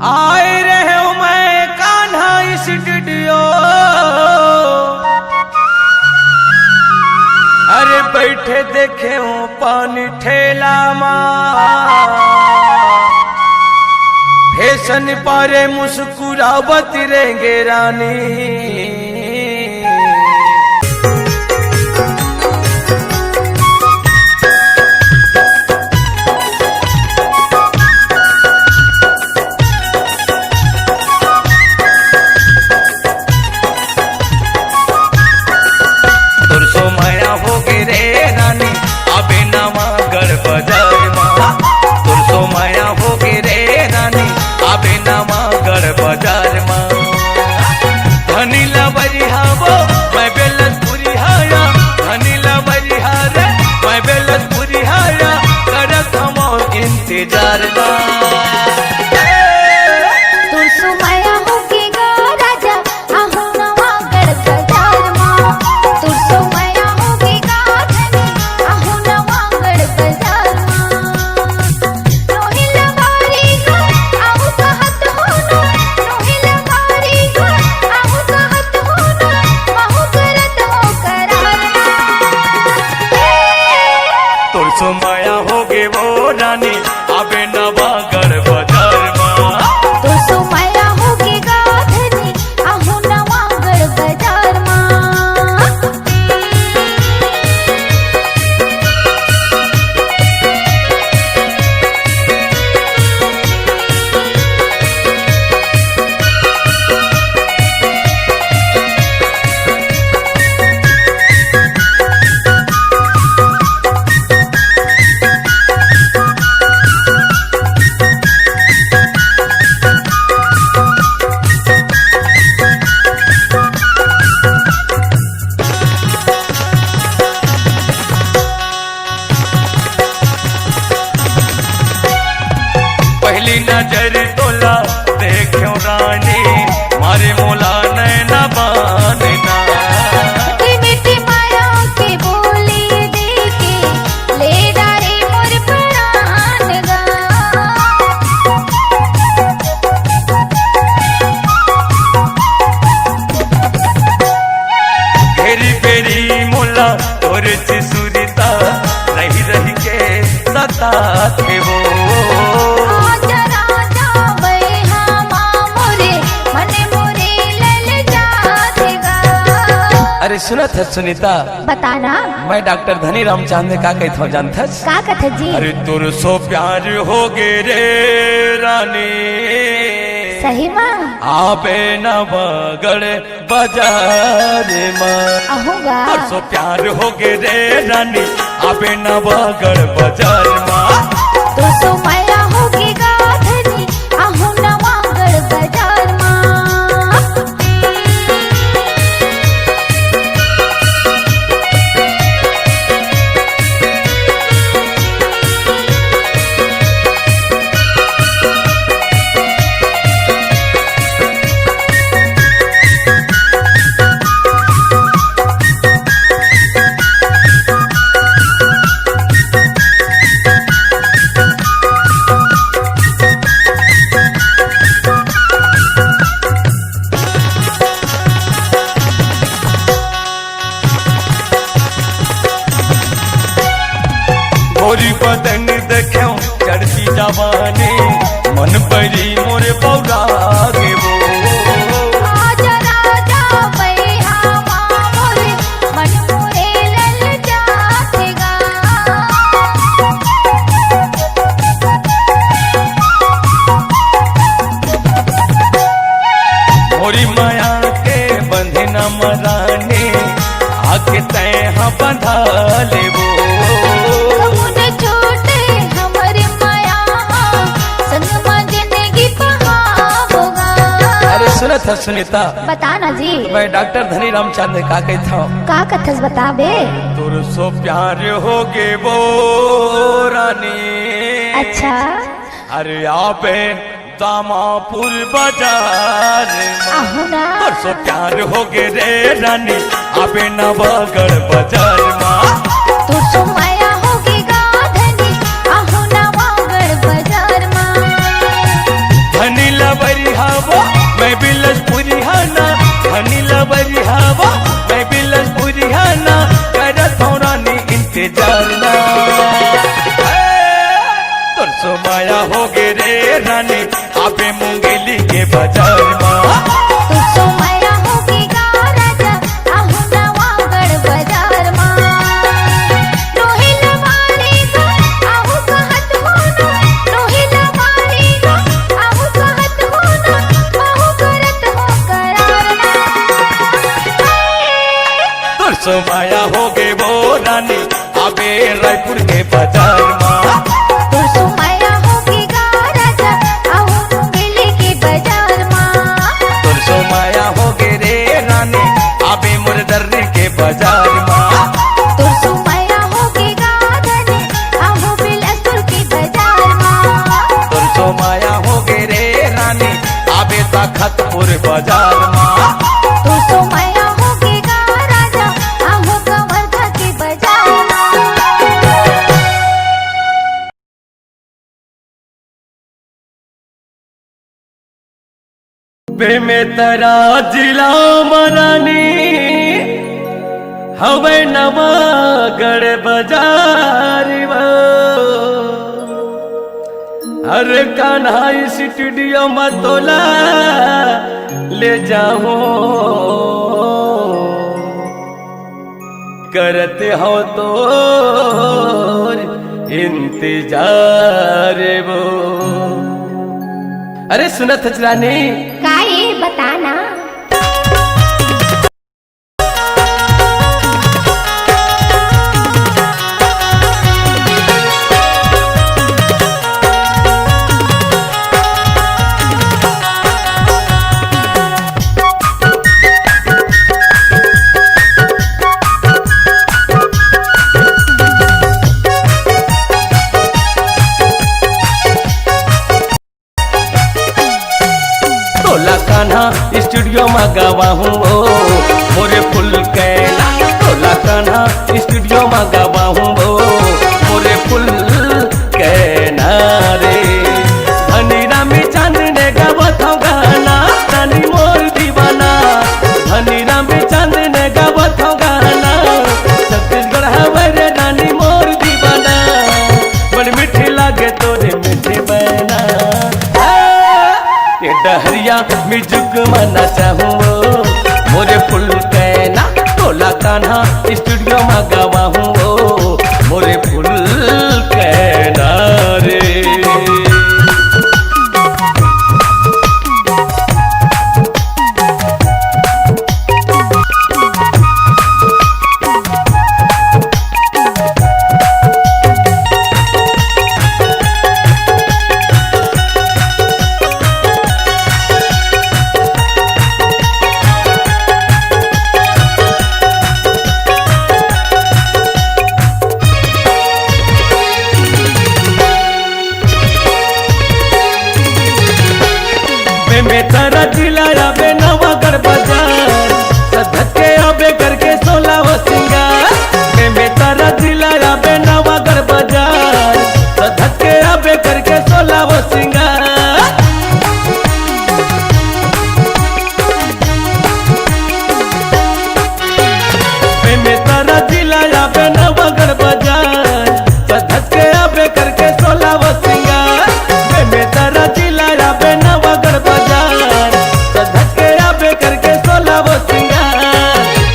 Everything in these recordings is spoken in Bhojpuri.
आए रहे हूं मैं कान्हा स्टूडियो। अरे बैठे देखे हूं पानी ठेला फैशन पारे मुस्कुरावत रहेंगे रानी। नजर तोला देखो रानी मारे मोला नैना बानना। मीठी माया के बोली देके ले डारे मोर प्राण गा। घेरी पेरी मोला तोर सुरिता रही रही के सता थे वो। अरे सुना था सुनीता, बताना। मैं डॉक्टर धनी राम चांद का कहता हूँ जानता का कथा जी। अरे तुर सो प्यार हो गे रे रानी सही माँ आबे न बगड़ बाजार माँ। आहूँगा तुर सो प्यार हो गे रे रानी आबे न बगड़ बाजार माँ। तो सो माया होगी गाधनी आहू न वागड़ बाजार माँ। मोरी बदन देखो चढ़ती जवानी मन परी मोरे पौरा गे वो। आजा राजा बैहा माँ मोरे मन मोरे लल जातेगा। मोरी माया के बंधे न मराने आके तय बंधा ले वो। सुना था सुनीता, बताना जी। मैं डॉक्टर धनी राम चांद का कहता हूँ का कथस बताबे। तुर सो प्यार हो गे वो रानी। अच्छा अरे आबे दामापुर बाजार आहू ना। तुर सो प्यार हो गे रे रानी आबे न बगड़ बाजार माँ। तुर सो माया होगी गाधनी आहू न वागड़ बाजार माँ। धनी रानी आबे मुंगेली के बाजार माँ। तो सोमया होगी गा राजा आहू नवागढ़ बाजार माँ। रोहिल मारी गा आहू कहत होना, रोहिल मारी गा आहू कहत होना, आहू करत हो करार ना। तो सोमया हो गे वो रानी आबे रायपुर के बाजार माँ। तो सोमया होगी गा राजा आहू मुंगेली के बाजार माँ। तो सोमया हो गे रे रानी आबे मुरदर्री के बाजार माँ। तो सोमया होगी गा धनी आहू बिलासपुर के बाजार माँ। तो सोमया हो गे रे रानी आबे ताखतपुर बाजार माँ। तो सोमया होगी गा राजा आहू कवर्धा के बाजार माँ। बेमेतरा जिला मरानी हवे नवागढ़ बाजार हर कान्हा स्टूडियो में तोला ले जाओ करते हो तो इंतजार वो। अरे सुनत रानी का ये बताना। कान्हा स्टूडियो में गवा हूँ मोरे फुल कैना। तोला कान्हा स्टूडियो में गवा हूँ मोरे फुल कैना रे। धनी रामी चांद ने गावत हूँ गाना रानी मोर दीवाना। धनी रामी चांद ने गावत हूँ गाना छत्तीसगढ़ हवे रे रानी मोर दीवाना। बड़ी मीठी लागे तोरे मीठे बहना डहरिया मिजुक मना चाहूँ मोरे फुल कैना। तोला कान्हा स्टूडियो में गवा हूँ मोरे फुल कैना रे। बेमेतरा जिला आबे नवागढ़ बाजार सधत के आबे करके सोला हो सिंगार। बेमेतरा जिला आबे नवागढ़ बाजार सधत के आबे करके सोला हो सिंगार। बेमेतरा जिला आबे नवागढ़ बाजार सधत के आबे करके सोला हो सिंगार। बेमेतरा जिला आबे नवागढ़ बाजार सधत के आबे करके सोला वो सिंगार।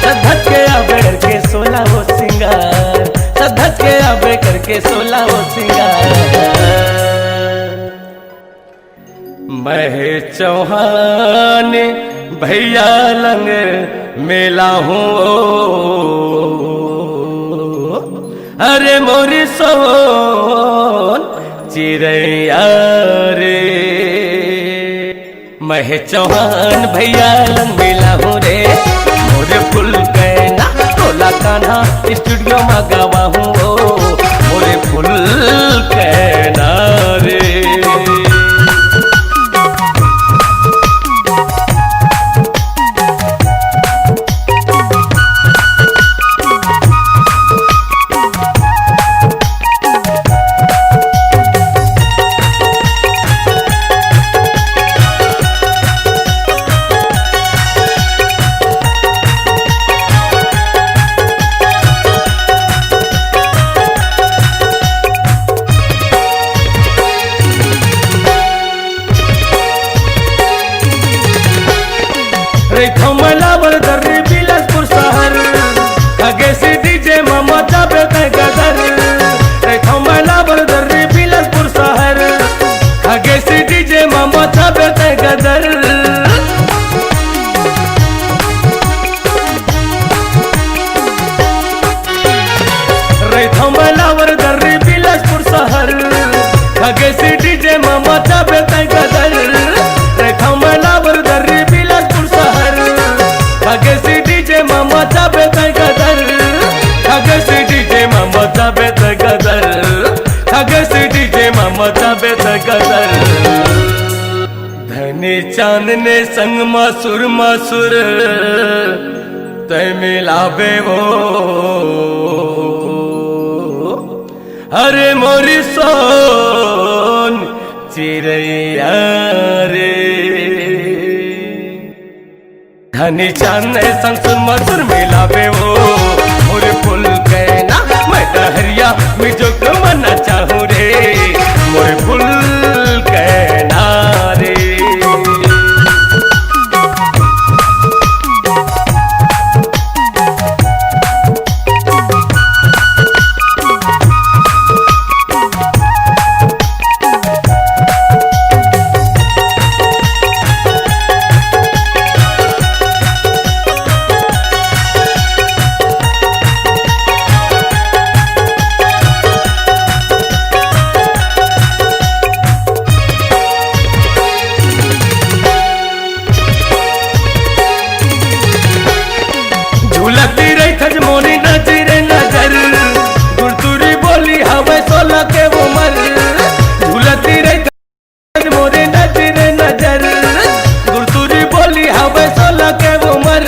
सधत के आबे करके सोला वो सिंगार। सधत के आबे करके सोला वो सिंगार। महे चौहान भैया लंग मेला हूँ अरे मोरी सोन चिड़ैया रे। महे चौहान भैया लंग मिला हूँ रे मोरे फुल कैना। तोला कान्हा स्टूडियो में गवा हूँ मोरे फुल कैना रे। गदर। धनी चांद ने संग मसुर मसुर तय मिलावे वो, अरे मोरी सोन चिड़ैया रे। धनी चांद ने संग सुर मसुर मिलावे वो, मोरे फूल कहना मैं डहरिया मिजुक मना चाहूँ रे, मोरे फूल कहना रे। झूलती रही थज मोरी नजरे नजर, गुरतुरी बोली हवे 16 के उमर। झूलती रही थज मोरी नजरे नजर, गुरतुरी बोली हवे 16 के उमर।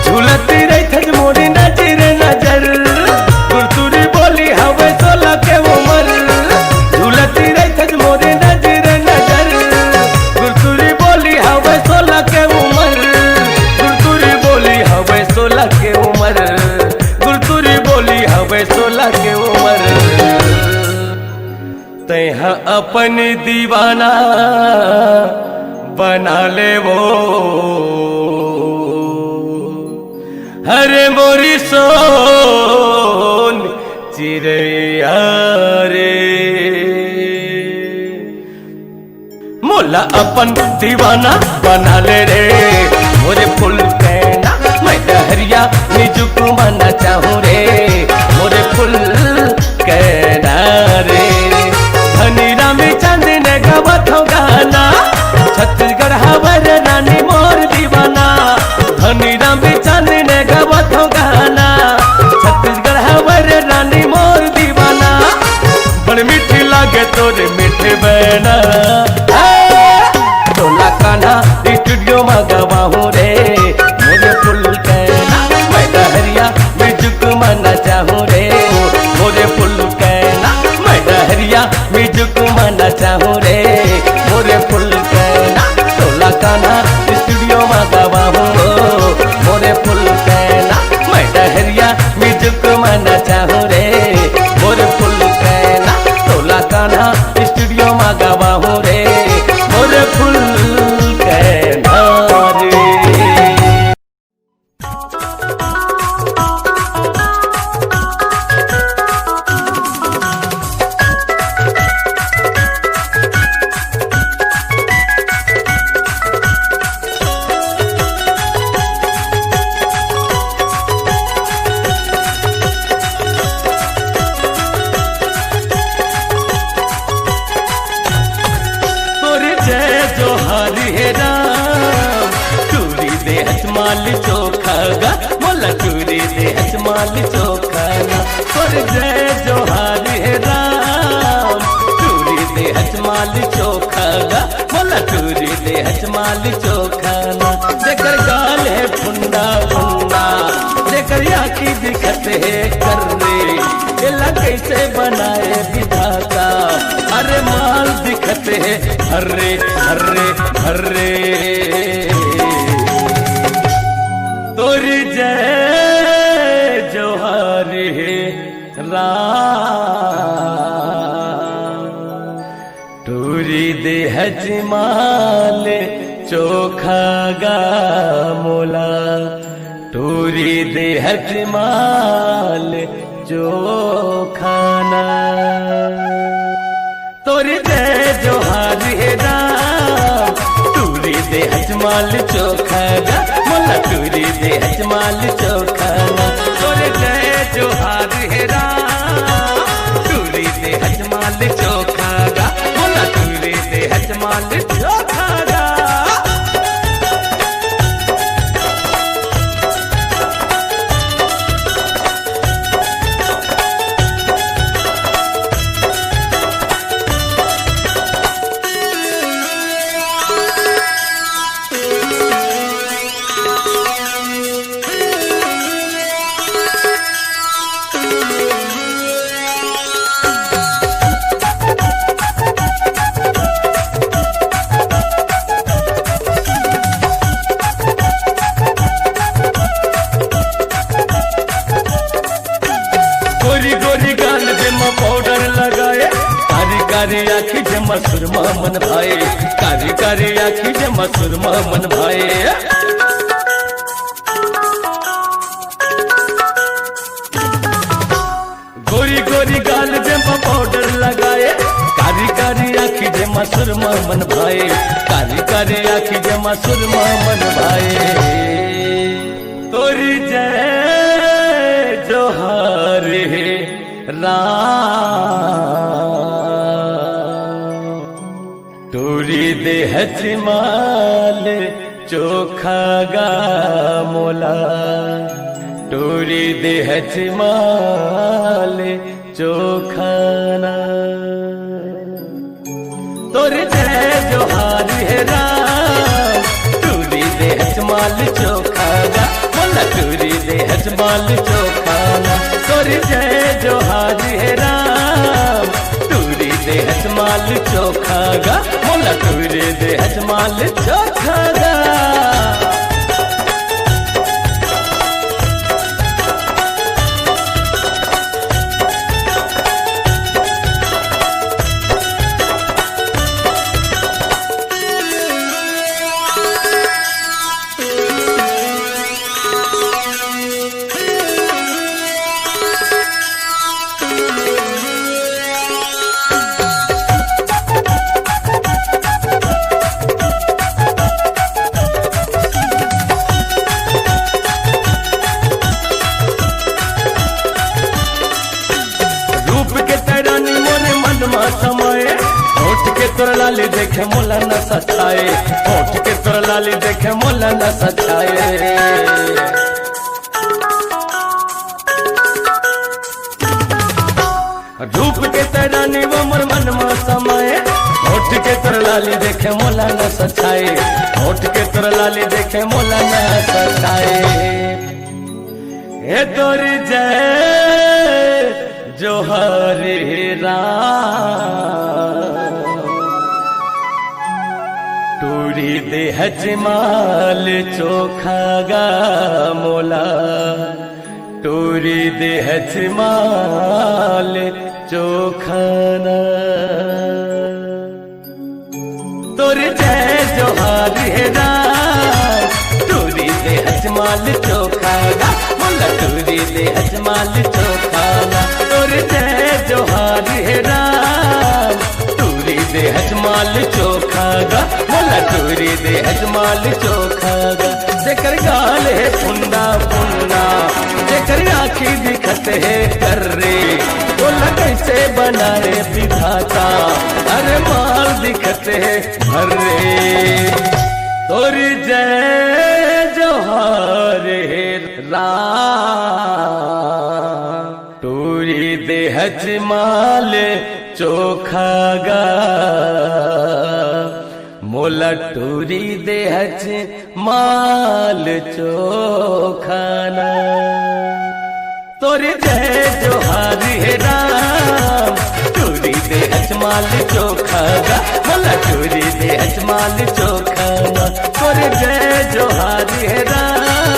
झूलती रही थज मोरी नजरे नजर, गुरतुरी बोली हवे 16 के उमर। झूलती रही थज मोरी नजरे नजर, गुरतुरी बोली हवे 16 के उमर। गुरतुरी बोली हवे 16 के उमर, गुरतुरी बोली हवे 16 के उमर। तैहा अपन दीवाना बना ले वो, हरे मोरी सोन चिड़ैया रे। मोला अपन दीवाना बना ले रे, मोरे फूल कहना मैं डहरिया निजुक मना चाहूँ रे, मोरे फूल कहना रे। धनी रामी चांद ने गावत हो गाना, छत्तीसगढ़ हवर रानी मोर दीवाना। धनी रामी चांद ने गावत हो गाना, छत्तीसगढ़ हवर रानी मोर दीवाना। बड़ मीठी लागे तोरे मीठे बहना, टोला कान्हा स्टूडियो मंगवा हूँ रे, मोरे फूल कहना मैं डहरिया मिजुक मना चाहूँ रे, मोरे फूल कहना मैं डहरिया मिजुक मना चाहूँ रे, मोरे फूल कहना। टोला कान्हा स्टूडियो मंगवा हूँ, मोरे फूल कहना मैं डहरिया मिजुक मना चाहूँ रे, मोरे फूल कहना। टोला कान्हा स्टूडियो मंगवा हूँ रे, मोरे फूल कहना रे। तोरे जय जोहार हे राम, चूरी दे हचमाल चोखा गा, मोला चूरी दे हचमाल चोखा ना। तोरे जय जोहार हे राम, चूरी दे हचमाल चोखा गा, मोला चूरी दे हचमाल चोखा ना। जेकर गाल है फुंडा फुंडा, जेकर आँखी दिखत है कर्रे, एला कैसे बनाए विधाता। अरे माल दिखत है हर्रे हर्रे हर्रे। तोरी जय जोहार हे राम, टूरी दे हजमाल चोखा गा मोला, टूरी दे हजमाल चोखाना। तोरी जय जोहार हे राम, टूरी दे हजमाल चोखा गा, मोला टूरी दे हजमाल चोखाना। तोरे जय जोहार हे राम, टूरी दे हजमाल चोखा गा, मोला टूरी दे हजमाल चोखा गा। कारी कारी आखी जे मसुरमा मन भाए। गोरी गोरी गाल जे पाउडर लगाए, कारी कारी आखी जे मसुरमा मन भाए, कारी कारी आखी जे मसुरमा मन भाए। तोरी जय जोहार तोरी देह माल चोखा गा मोला, तोरी देह माल चोखाना। तोरी जय जोहार राम, तोरी देह माल चोखा गा मोला, तोरी देह माल चोखाना। तोरी जय जोहार राम, तोरी देह माल चोखा गा मोला, तोरी देह माल चोखा गा। तोर लाली देखे मोला न सचाए, होठ के तोर लाली देखे मोला न सचाए। रूप के तरानी वो मोर मन में समाए, होठ के तोर लाली देखे मोला न सचाए, होठ के तोर लाली देखे मोला न सचाए। हे तोरी जय जोहार राम, तोरी देह माल चोखा गा मोला, तोरी देह माल चोखाना। तोरी जय जोहार राम, तोरी देह माल चोखा गा मोला, तोरी देह माल चोखाना। तोरी जय जोहार राम, तोरी देह माल चोखा गा मोला, तोरी देह माल चोखा गा। जेकर गाल है पुन्ना पुन्ना, जेकर आँखी दिखत है कर्रे, बोला कैसे बनाए विधाता, अरे माल दिखत है हर्रे। तोरी जय जोहार राम, तोरी देह माल चोखा गा मोला, तोरी देह माल चोखाना। तोरी जय जोहार राम, तोरी देह माल चोखा गा मोला, तोरी देह माल चोखाना। तोरी जय जोहार राम,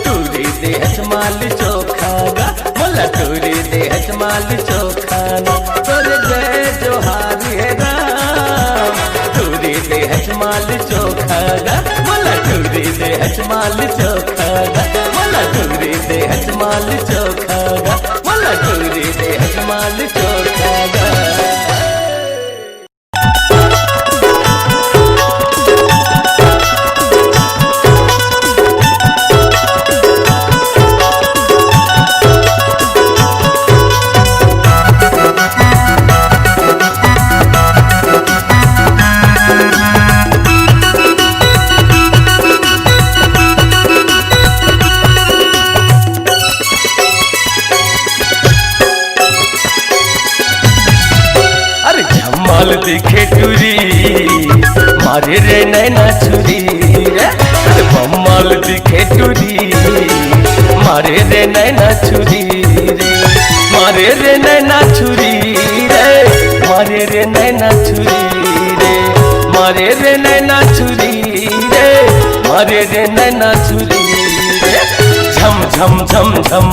तोरी देह माल चोखा गा मोला, तोरी देह माल चोखाना। तोरी जय जोहार राम, तोरी देह माल चोखा गा मोला, तोरी देह माल चोखा गा मोला, तोरी देह माल चोखा गा मोला, तोरी देह माल चोखा गा। दिखे टूरी मारे रे नैना छुरी, बम्माल दिखे टूरी मारे रे नैना छुरी रे, मारे रे नैना छुरी रे, मारे रे नैना छुरी रे, मारे रे नैना छुरी रे, मारे रे नैना छुरी रे। झम झम झम झम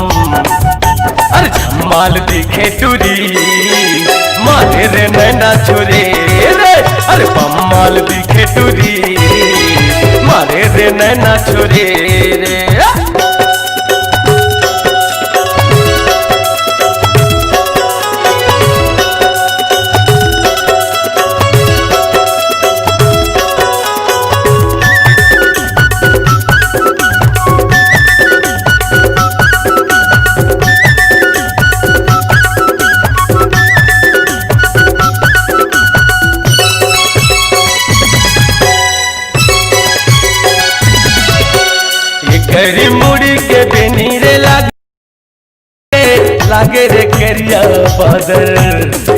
अरे झम्माल दिखे टूरी मारे रे नैना छुरी रे, अरे बम्माल दिखे टूरी, मारे रे नैना छुरी रे। करी मुड़ी के बेनी रे लागे रे करिया बादल,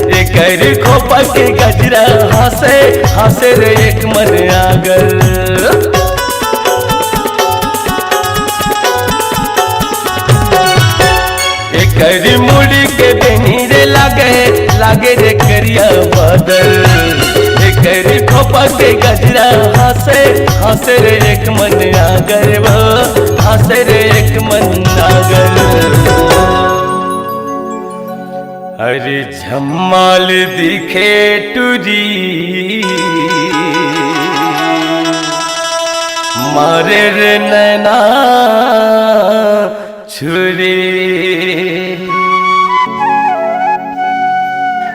ए करी खोपा के गजरा हंसे हंसे रे एक मन आगल। ए करी मुड़ी के बेनी रे लागे रे करिया बादल, करी खोपा के गजरा हंसे हंसे रे एक मन आगर, वो हंसे रे एक मन आगर। अरे झम्माल दिखे टूरी, मारे रे नैना छुरी,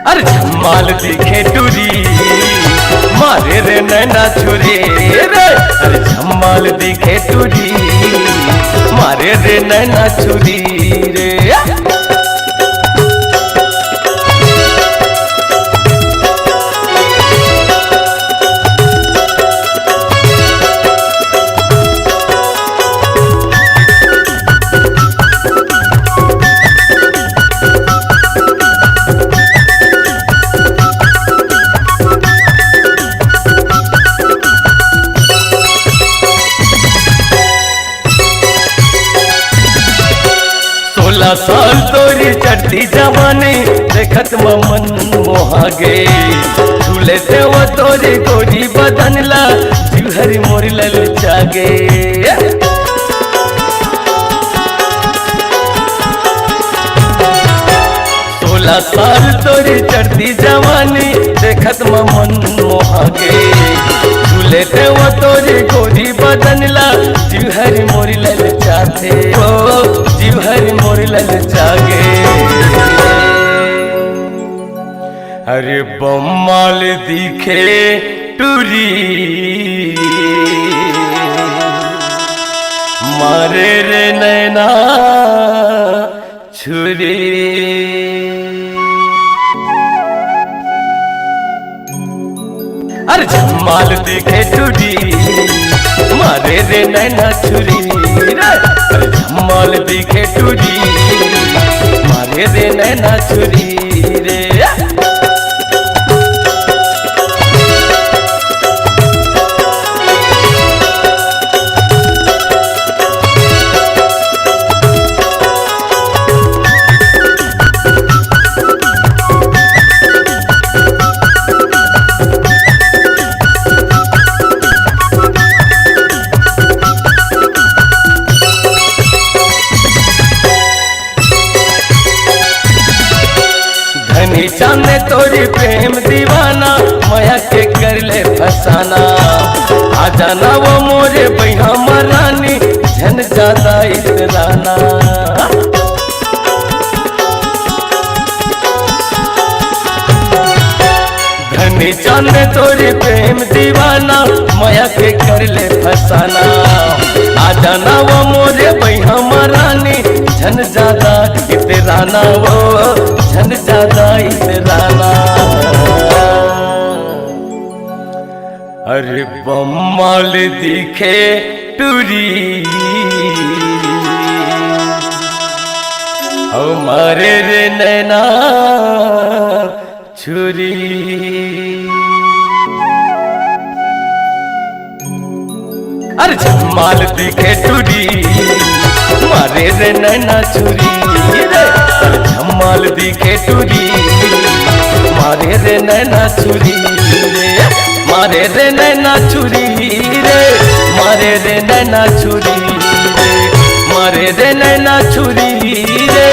अरे झम्माल दिखे टूरी, मारे रे नैना छुरी रे, अरे झम्माल दिखे टूरी, मारे रे नैना छुरी रे। साल तोरी चढ़ती जवानी देखत मन मोहागे, झूले से वो तोरी गोरी बदनला जिहरी मोरी ललचागे। 16 साल तोरी चढ़ती जवानी देखत मन मोहागे, झूले से वो तोरी गोरी बदनला जिहरी मोरी ललचाथे, ओ जिहरी मोरी ललचागे। अरे बम्माल दिखे टूरी, मारे रे नैना छुरी, अरे झम्माल दिखे टूरी, मारे रे नैना छुरी रे, अरे झम्माल दिखे टूरी, मारे रे नैना छुरी रे। चांदे तोरी प्रेम दीवाना माया के कर ले फसाना, आ जाना वो मोरे बैहा मरानी झन ज्यादा इतराना। धनी चांदे तोरी प्रेम दीवाना माया के कर ले फसाना, आ जाना वो मोरे बैहा मरानी झन ज्यादा इतराना, वो झन ज्यादा इतराना। अरे बम्माल दिखे टूरी, हमारे रे नैना छुरी, अरे झम्माल दिखे टूरी, मारे रे नैना छुरी रे, अरे झम्माल दिखे टूरी, मारे रे नैना छुरी रे, मारे रे नैना छुरी रे, मारे रे नैना छुरी रे, मारे रे नैना छुरी रे,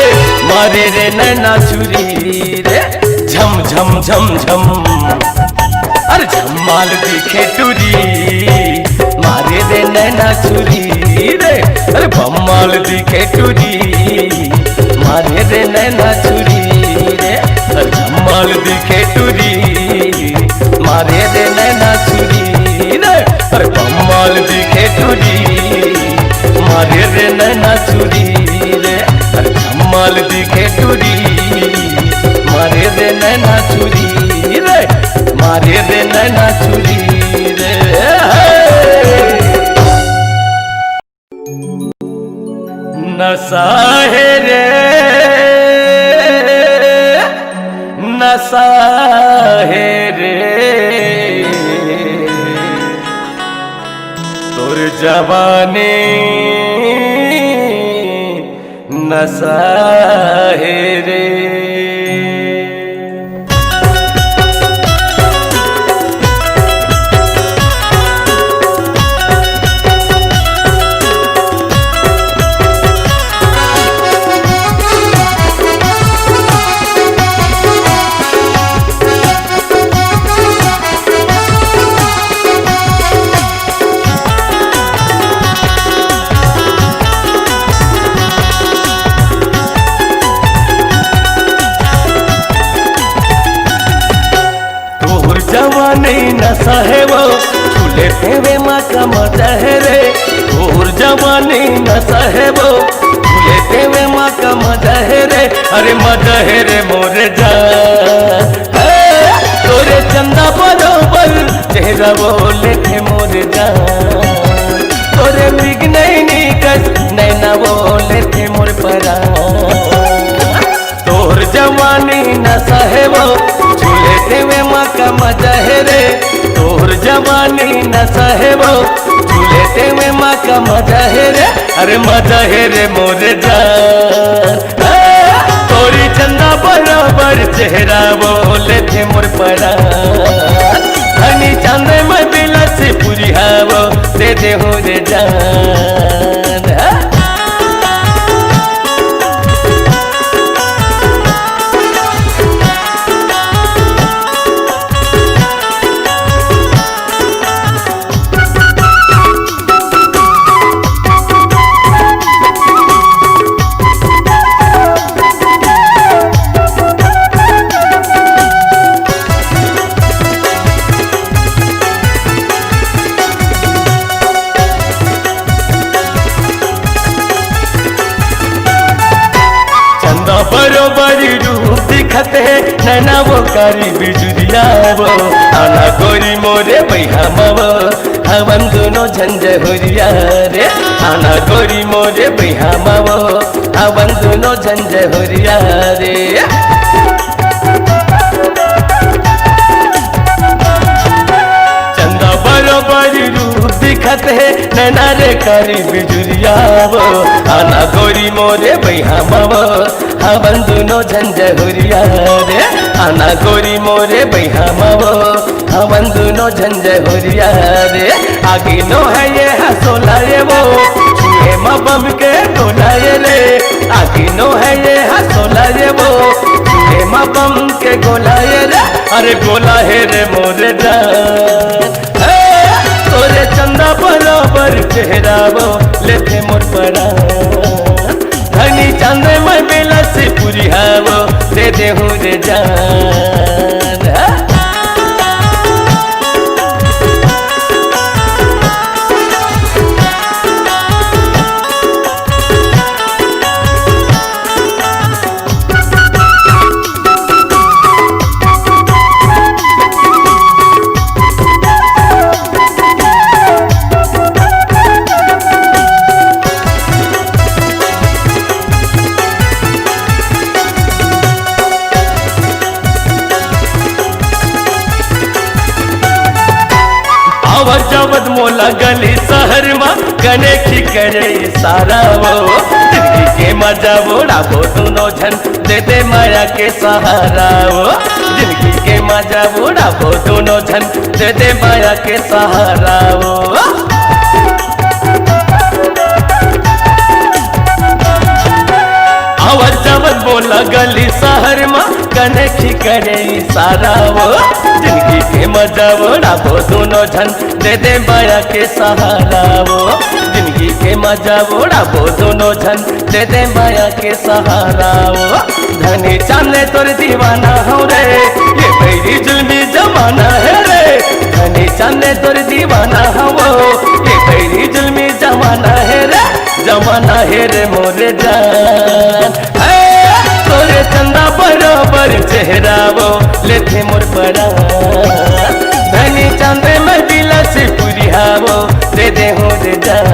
मारे रे नैना छुरी रे। झम झम झम झम अरे झमाल दिखे टूरी मारे दे नैना छुरी रे अरे बम्माल दिखे टूरी मारे दे नैना छुरी रे अरे झमाल दिखे टूरी मारे दे नैना छुरी रे अरे बम्माल दिखे टूरी मारे दे नैना छुरी रे अरे झमाल दिखे टूरी मारे दे नैना छुरी रे मारे दे नैना छुरी रे नशा है रे नशा है रे तोर जवानी नशा है रे नहीं नशा है वो झूले तेरे माँ का मजा है रे और जवानी नशा है वो झूले तेरे माँ का मजा है रे अरे मजा है रे मोरे जान तोरे चंदा बरोबर चेहरा बोले थे मोरे जान तोरे मिग नहीं निकस नैना बोले थे मोर परा तोर जवानी नशा है वो झूले तेरे माँ का मजा है रे तोर जवानी नशा है वो झूले तेरे माँ का मजा है रे अरे मजा है रे मोरे जान तोरी चंदा बराबर चेहरा बोले थे मोर परा हनी चांदे में बिला से पूरी हवा दे दे हो रे जान बरोबर रूप दिखते नैना वो कारी बिजुरिया वो आना गोरी मोरे भैया मवो हवन दोनों झंझ हुरिया रे आना गोरी मोरे भैया मवो हवन दोनों झंझ हुरिया रे चंदा बरोबर रूप दिखते नैना रे कारी बिजुरिया वो आना गोरी मोरे भैया मवो हवन दोनों झंझ हुरिया रे आना गोरी मोरे भैया मवो हवन दोनों झंझ हुरिया रे आगे नो है ये हसोला ये वो छुए मबम के गोला ये रे आगे नो है ये हसोला ये वो छुए मबम के गोला ये रे अरे गोला है रे मोरे जान तोरे चंदा बराबर चेहरा वो लेते मोर परा धनी चांदे में बेला से पूरी हवा दे दे हो रे जान जवद मोला गली शहर में गने की करे सारा वो जिंदगी के मजा बोड़ा वो दोनों झन दे दे माया के सहारा वो जिंदगी के मजा बोड़ा वो दोनों झन दे दे माया के सहारा वो आवाज बजावत बोला गली शहर में कनखी करे इशारा वो जिंदगी के मजा उड़ाबो दोनों झन दे दे माया के सहारा वो जिंदगी के मजा उड़ाबो दोनों झन दे दे माया के सहारा वो धनी चांदे तोर दीवाना हो रे ये मेरी जुल्मी जमाना है रे धनी चांदे तोर दीवाना हो ये मेरी जुल्मी जमाना है रे मोरे जान तोरे चंदा बराबर चेहरा वो लेते मोर परा धनी चांदे में दिला से पूरी हावो दे दे हो रे जान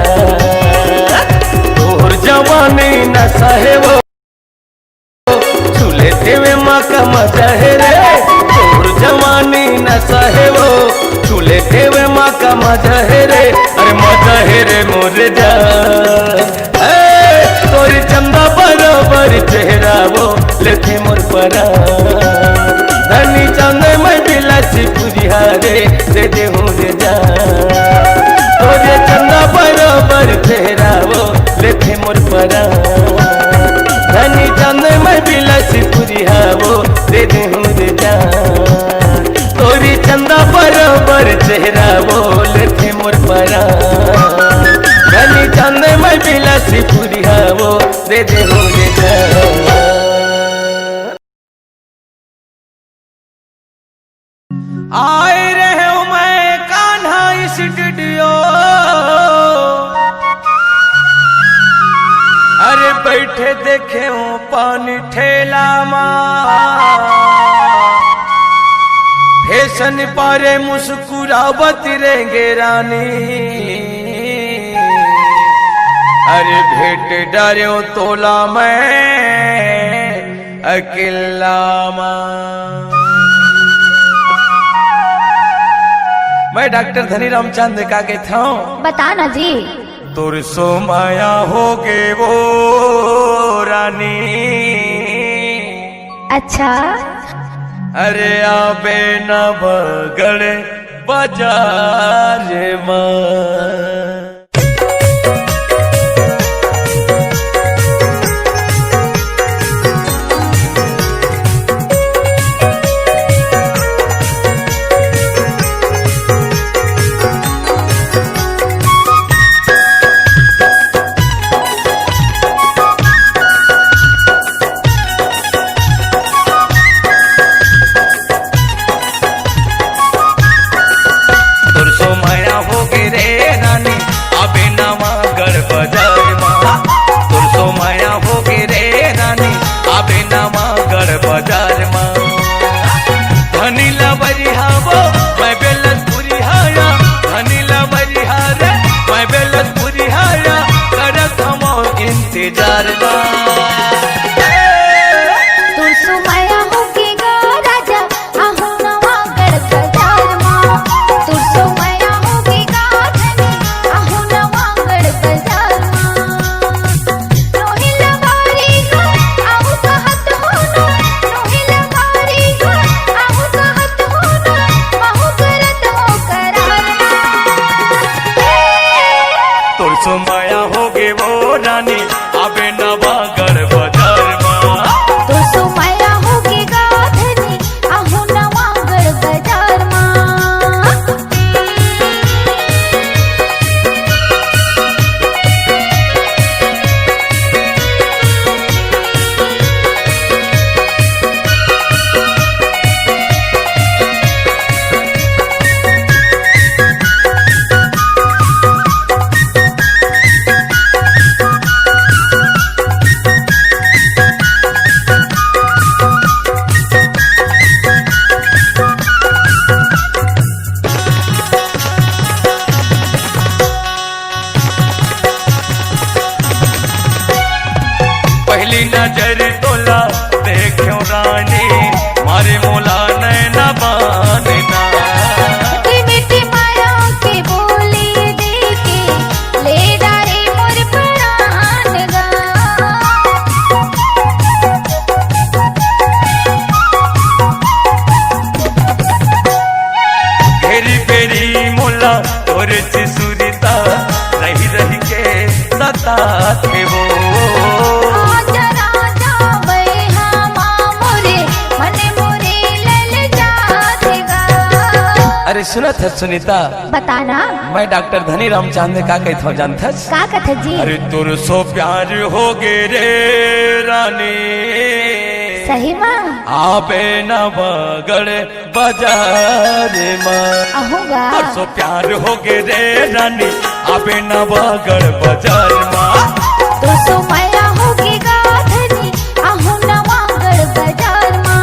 तोर जवानी नशा है वो छूले देवे माँ का मजा है रे तोर जवानी नशा है वो छूले देवे माँ का मजा है रे अरे मजा है रे मोरे जान तोरी चंदा बराबर चेहरा वो लेते मोर परा धनी चंदे में बिलासी पूरी हारे दे दे हो रे जान तोरे चंदा बराबर चेहरा वो लेते मोर परा धनी चंदे में बिलासी पूरी हावो दे दे हो रे जान तोरी चंदा बराबर चेहरा वो लेते मोर परा धनी चंदे में बिलासी पूरी हावो दे दे हो रे जान आए रहे हूँ मैं कान्हा स्टूडियो अरे बैठे देखे हूँ पानी ठेला फैशन पारे मुस्कुरावत रहेंगे रानी अरे भेंट डारे तोला मैं अकेला मैं डॉक्टर धनी रामचंद का के था बताना जी तुर सो माया हो गे वो रानी अच्छा अरे आबे न बगड़ बाजार में आजा राजा अरे सुनत है सुनीता, बताना मैं डॉक्टर धनी रामचंद का कहता हूँ जानता है? का कथा जी? अरे तुर सो प्यार हो गे रे रानी, सही माँ आपे न बगड़ बाजार माँ। आहूंगा तुर सो प्यार हो गे रे रानी, आपे न बगड़ बाजार माँ। तो सो माया होगी गाधनी आहू नवागढ़ बाजार माँ।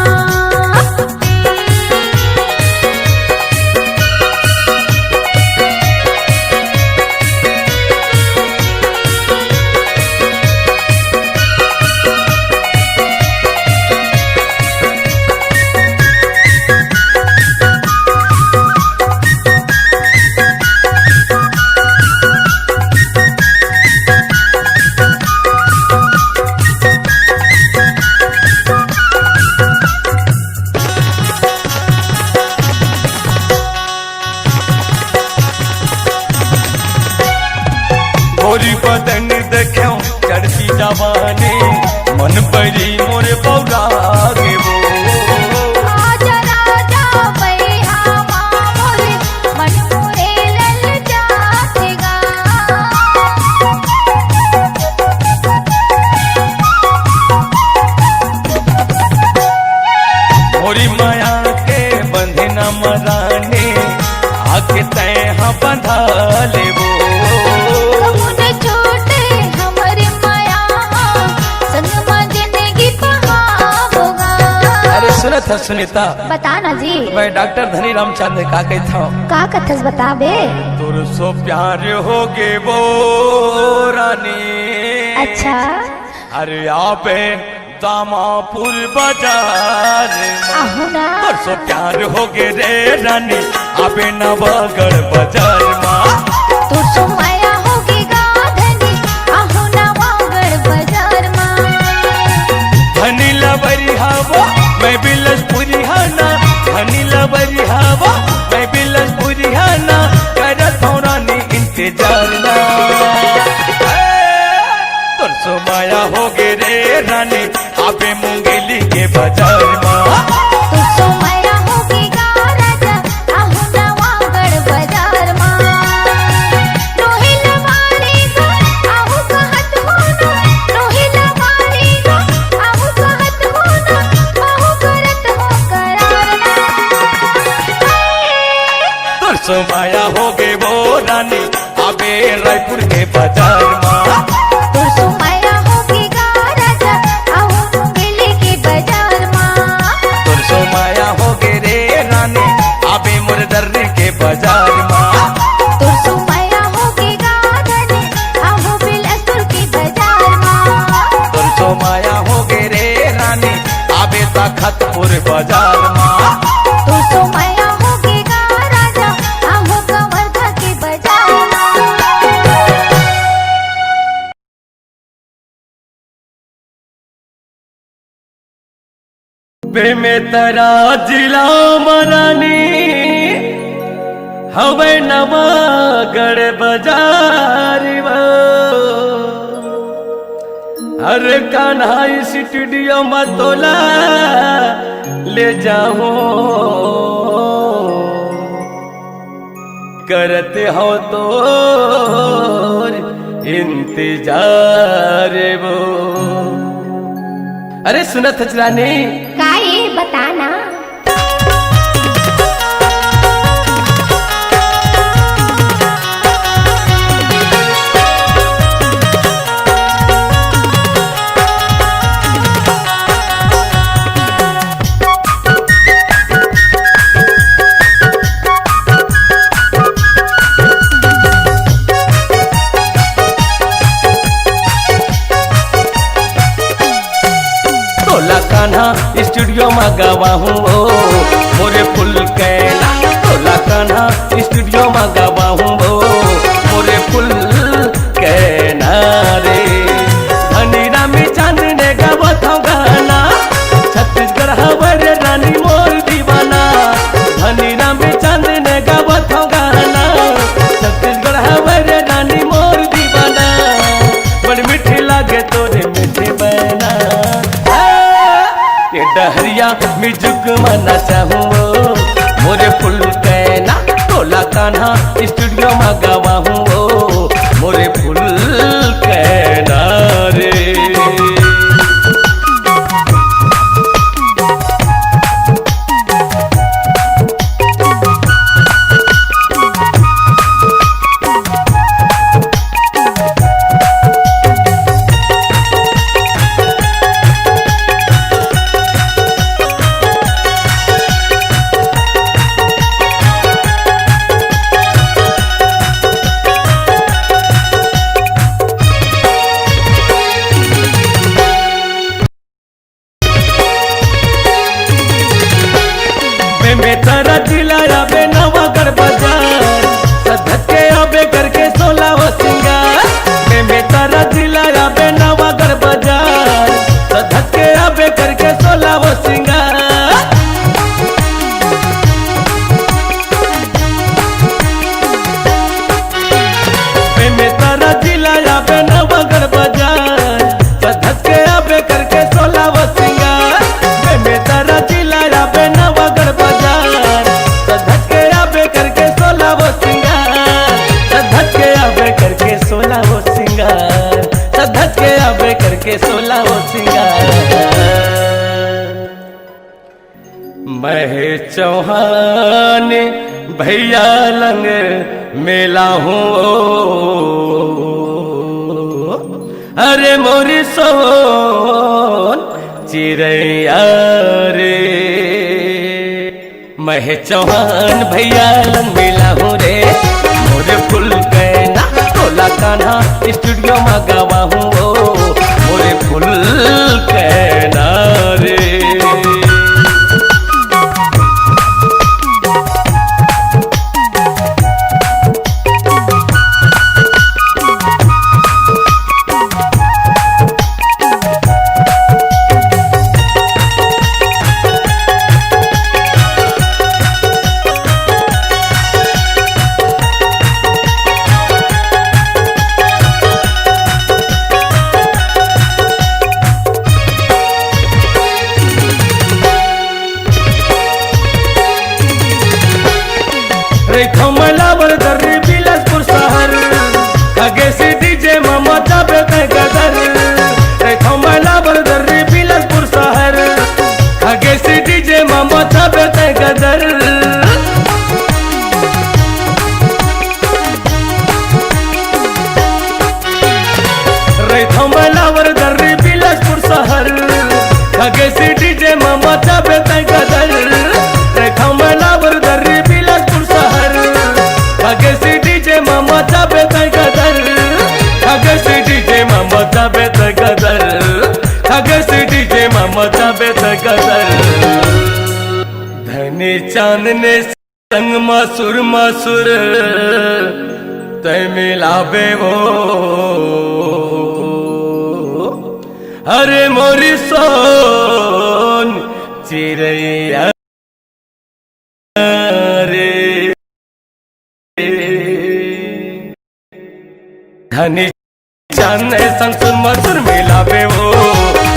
गोरी बदन देखो चढ़ती जवानी, मन परी मोरे पौरा गे वो। आजा राजा बैहा माँ मोरे मन मोरे ललचातेगा। मोरी माया के बंधे न मराने, आके तय बंधा ले वो। कमुन छोटे हमारे माया संग में जिंदगी पहावोगा। अरे सुनत है सुनीता, बताना जी मैं डॉक्टर धनी रामचंद का कहता हूँ? का कथस बताबे? तुर सो प्यार हो गे वो रानी। अच्छा अरे आपे दामापुर बाजार में। आहू ना तुर सो प्यार हो गे रे रानी, आपे नवागढ़ बाजार माँ। तो सो माया होगी गाधनी आहू नवागढ़ बाजार माँ। धनी लबरी हवा मैं बिलसपुरी हाना, धनी लबरी हवा मैं बिलसपुरी हाना, करत हूँ रानी इंतजार ना। तुर सो माया हो गे रे रानी, आपे मुंगेली के बाजार माँ। तो सो माया होगी गा राजा आहू नवागढ़ बाजार माँ। रोहिल मारेगा आहू कहत होना, रोहिल मारेगा आहू कहत होना, आहू करत हो करार ना। तुर सो माया हो गे वो रानी, आपे रायपुर के बाजार माँ। तो सो माया होगी गा राजा आहू मुंगेली के बाजार माँ। तुर सो माया हो गे रे रानी, आपे मुरदर्री के बाजार माँ। तो सो माया होगी गा धनी आहू बिलासपुर के बाजार माँ। तुर सो माया हो गे रे रानी, आपे तखतपुर बाजार माँ। तो सो माया होगी गा राजा आहू कवर्धा के बाजार माँ। बे में तरा जिला मरानी, हवे नवागढ़ बाजार वो। हर कान्हा स्टूडियो में तोला ले जाऊं, करते हो तो इंतजार वो। अरे सुनत रानी, का ये बताना कान्हा स्टूडियो में गवा हूँ मोरे फुल कैला। तोला कान्हा स्टूडियो में गवा हूँ मोरे फुल कैना रे। धनी रामी चांद ने गावा था गाना, छत्तीसगढ़ हवर रानी मोर दीवाना। धनी रामी चांद ने गावा था गाना, छत्तीसगढ़ हवर रानी मोर दीवाना। बड़ी मीठी लागे तोरे मीठे बना, ये डहरिया मिजुक मना चाहूँ मोरे फुल कैना। कान्हा स्टूडियो में गवा हूँ मोरे फुल के नारे। में तारा दिलाया बे नवागढ़ बाजार सधक के आबे करके 16 वो सिंगार। में तारा दिलाया बे नवागढ़ बाजार सधक के आबे करके 16 वो सिंगार। में तारा दिलाया बे नवागढ़ बाजार सधक के आबे करके 16 वो सिंगार। में तारा दिलाया बे नवागढ़ बाजार सधक के आबे करके 16 वो सिंगार। सधक के आबे करके 16 वो सिंगार। सधक के आबे करके 16 वो सिंगार। मैं चौहान भैया लंग मेला हूँ अरे मोरी सोन चिड़ैया रे। मैं चौहान भैया लंग मेला हूँ रे मोरे फुल कहना टोला कान्हा स्टूडियो में गवा हूँ मोरे फुल कहना रे। कमलावर दर्री बिलासपुर शहर आगे से डीजे मामा जाबे ते गदर। कमलावर दर्री बिलासपुर शहर आगे से डीजे मामा जाबे ते गदर। कमलावर दर्री बिलासपुर शहर आगे से डीजे मामा जाबे ते गदर। कमलावर दर्री बिलासपुर शहर आगे से डीजे मामा जाबे ते गदर। आगे से डीजे मामा जाबे ते गदर। आगे से डीजे मामा जाबे ते गदर। धनी चांद ने संग मासुर मासुर तय मिलाबे वो अरे मोरी सोन चिड़ैया रे। धनी चांद संग सुर मसुर मिलाबे वो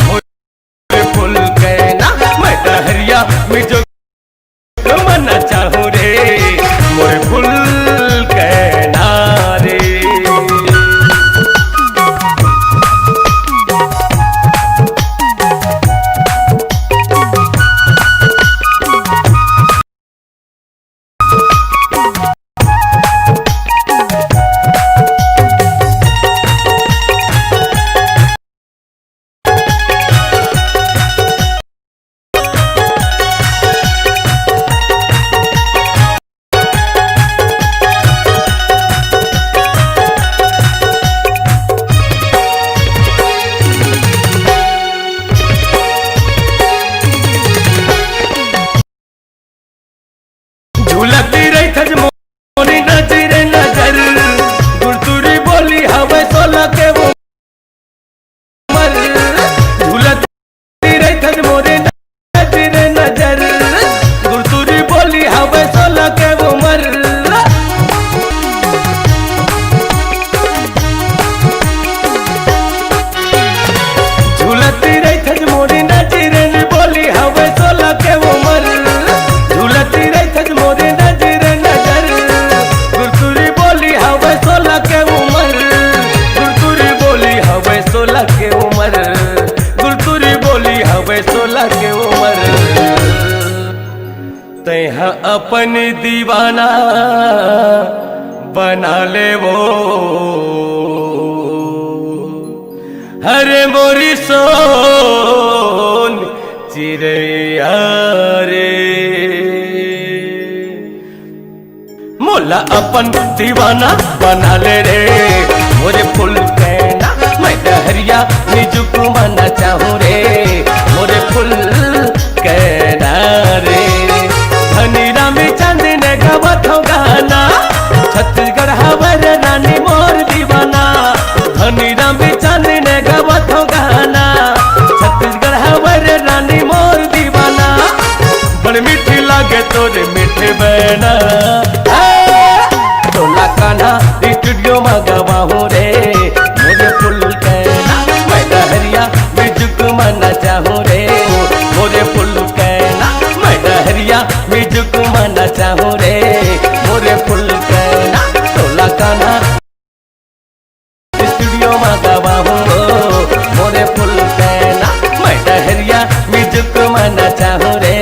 मोरे फुल कहना मैं डहरिया में जो मना चाहूँ रे मोरे फुल कहना रे। अपन दीवाना बना ले वो, हरे मोरी सोन चिड़िया रे। मोला अपन दीवाना बना ले रे, मोरे फुल कहना मैं डहरिया निजुक माना चाहूँ रे, मोरे फुल कहना रे। धनी रामी चंद ने गावत हो गाना, छत्तीसगढ़ हवर रानी मोर दीवाना। धनी रामी चंद ने गावत हो गाना, छत्तीसगढ़ हवर रानी मोर दीवाना। बड़ मीठी लागे तोरे मीठे बहना, टोला कान्हा स्टूडियो में गवाहूँ रे, मुझे फुल कहना मैं डहरिया म्यूजिक माना चाहूँ रे, मुझे फुल कहना मैं डहरिया म्यूजिक माना चाहूँ रे, मुझे फुल कहना टोला कान्हा स्टूडियो में गवाहूँ, मुझे फुल कहना मैं डहरिया म्यूजिक माना चाहूँ रे,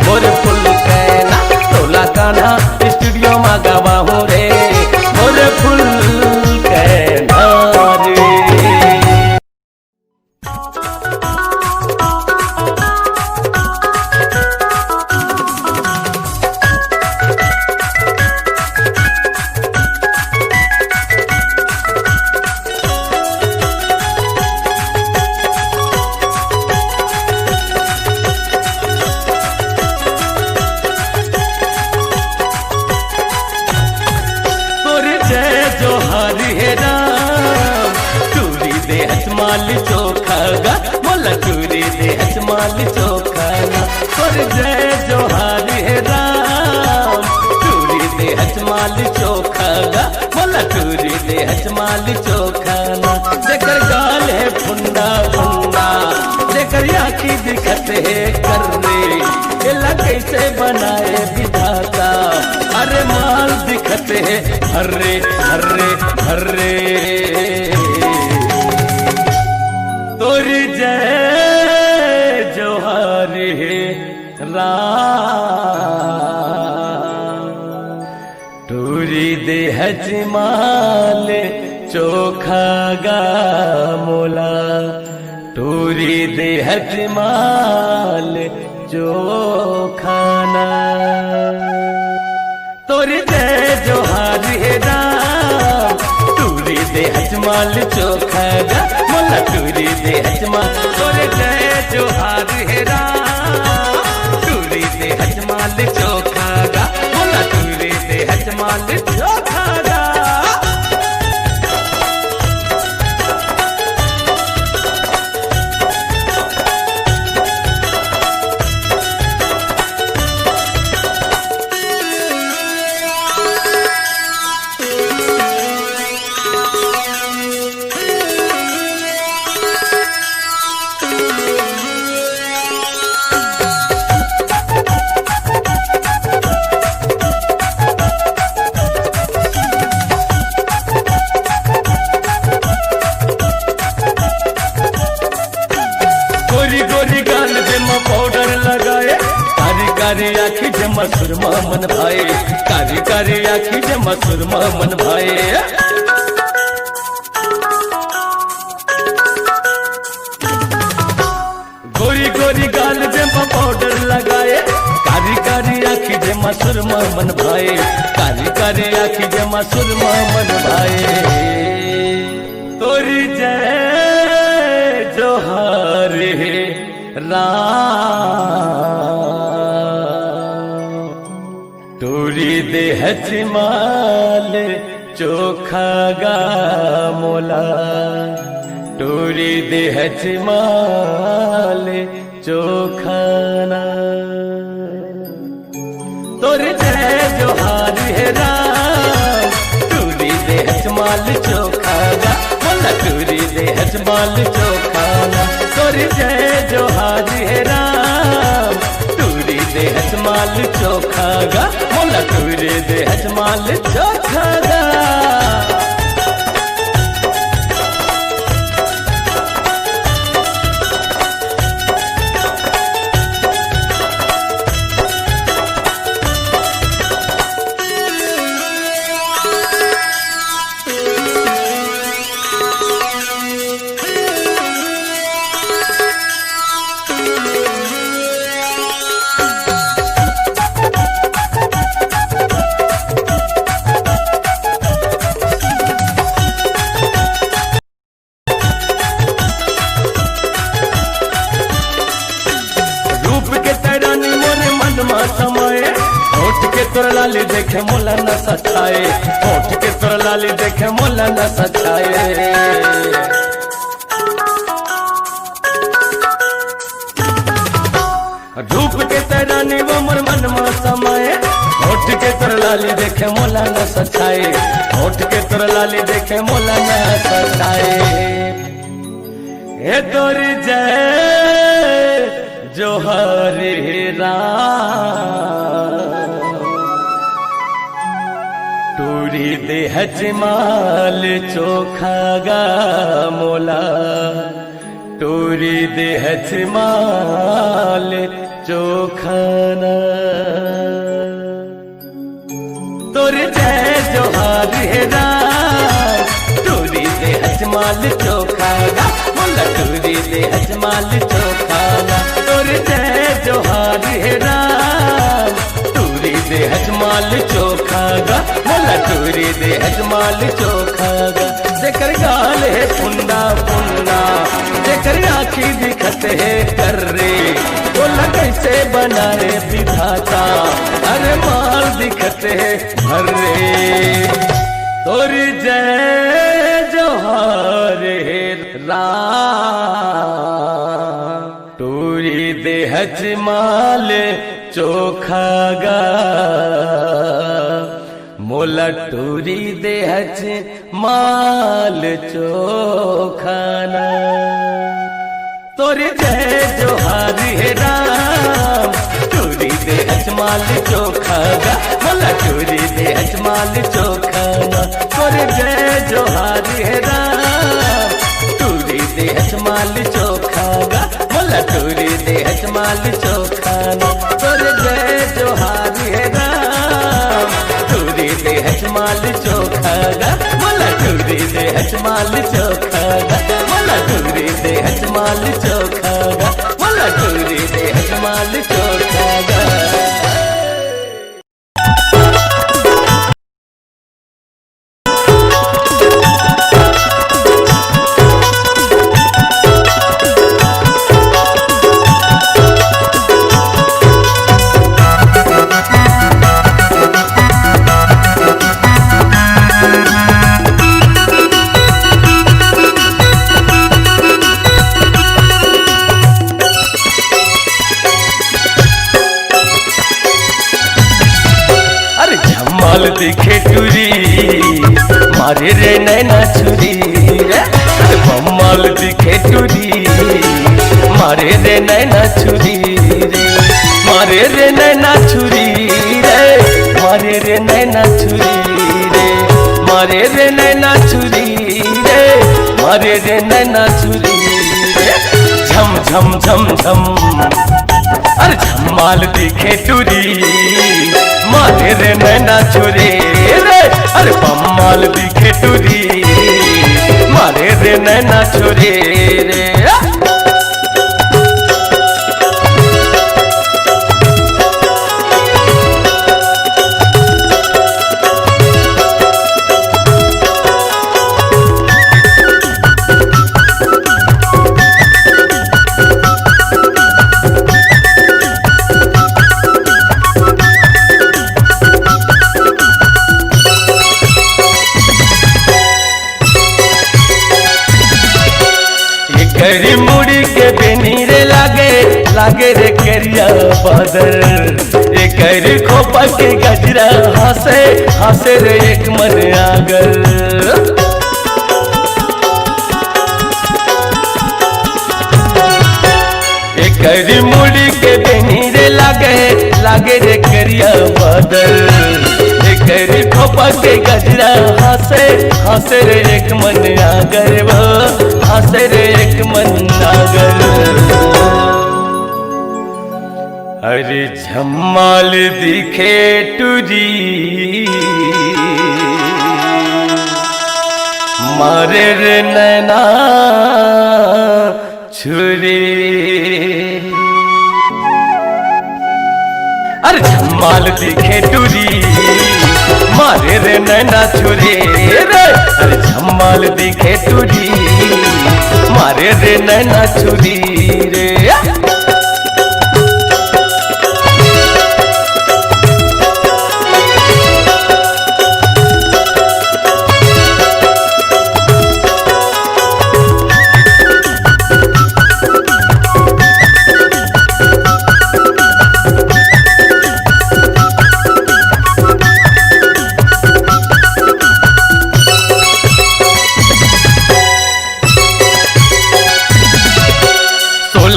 मुझे फुल कहना टोला कान्हा स्टूडियो में गवाहूँ रे, मुझे फुल कहना रे। माल चोखा गा मोला चूरी दे माल चोखा ना, और जय जोहार हे राम। चूरी दे माल चोखा गा मोला चूरी दे माल चोखा ना। जेकर गाल है फुंडा फुंडा, जेकर आँखी दिखत है कर रे, एला कैसे बनाए विधाता। अरे माल दिखत है हर्रे हर्रे हर्रे, तोरी जय जोहार हे राम। टूरी दे माल चोखा गा मोला, टूरी दे माल चोखा ना। तोरी जय जोहार हे राम, टूरी दे माल चोखा गा मोला, टूरी दे माल। तोरे जय जोहार हे राम, टूरी दे माल चोखा गा मोला, टूरी दे माल चोखा गा। कारी आखी जमा सुरमा मन भाई, कारी कारी आखी जमा सुरमा मन भाई। गोरी गोरी गाल जमा पाउडर लगाए, कारी कारी आखी जमा सुरमा मन भाई, कारी कारी आखी जमा सुरमा मन भाई। तोरी जय जोहार हे राम। टूरी दे माल चोखा गा मोला, टूरी दे माल चोखा ना। तोरे जय जोहार हे राम, टूरी दे माल चोखा गा मोला, टूरी दे माल चोखा ना। तोरे जय जोहार हे राम, टूरी दे माल चोखा गा मोला, टूरी दे माल चोखा गा। लाली देखे मोला न सचाए। धूप के तरानी वो मोर मन में समाए, होठ के तर लाली देखे मोला न सचाए, होठ के तर लाली देखे मोला न सचाए। हे तोर जय जोहर राम, टूरी दे हजमाल चोखा गा मोला, टूरी दे हजमाल चोखाना। तोर जय जोहार राम, टूरी दे हजमाल चोखा गा मोला, टूरी दे हजमाल चोखाना। तोर जय जोहार राम, टूरी दे हजमाल चोखा गा मोला, टूरी दे हजमाल चोखा गा। जेकर गाल है पुंडा पुंडा, जेकर आँखी दिखत है कर रे, बोला कैसे बनाए विधाता, अरे माल दिखत है भर रे। तोर जय जोहार राम, टूरी दे हजमाल चोखा गा मोला, टूरी दे हजमाल चोखाना। तोर जय जोहार राम, टूरी दे हजमाल चोखा गा मोला, टूरी दे हजमाल चोखाना। तोर जय जोहार राम, टूरी दे हजमाल चोखा गा मोला, टूरी दे हजमाल चोखाना। तोर जय जोहार राम, टूरी दे हजमाल चोखा गा मोला, टूरी दे हजमाल चोखा गा मोला, टूरी दे हजमाल चोखा गा मोला, टूरी दे हजमाल चोखा गा। दिखे टूरी मारे रे नैना छुरी रे, बम्माल दिखे टूरी मारे रे नैना छुरी रे, मारे रे नैना छुरी रे, मारे रे नैना छुरी रे, मारे रे नैना छुरी रे, मारे रे नैना छुरी रे। झम झम झम झम, अरे झमाल दिखे टूरी मारे रे नैना छुरी रे, अरे बम्माल दिखे टूरी मारे रे नैना छुरी रे। करी मुड़ी के बेनी रे लागे लागे रे करिया बादल, ये करी खोपा के गजरा हंसे हंसे रे एक मन आगर। ये करी मुड़ी के बेनी रे लागे लागे रे करिया बादल, करी खोपा के गजरा हंसे हंसे रे एक मन आगर, वो हंसे रे एक मन आगर। अरे झमाल दिखे टूरी मारे रे नैना छुरी, अरे झमाल दिखे टूरी मारे रे नैना छुरी रे, अरे झमाल दिखे टूरी मारे रे नैना छुरी रे।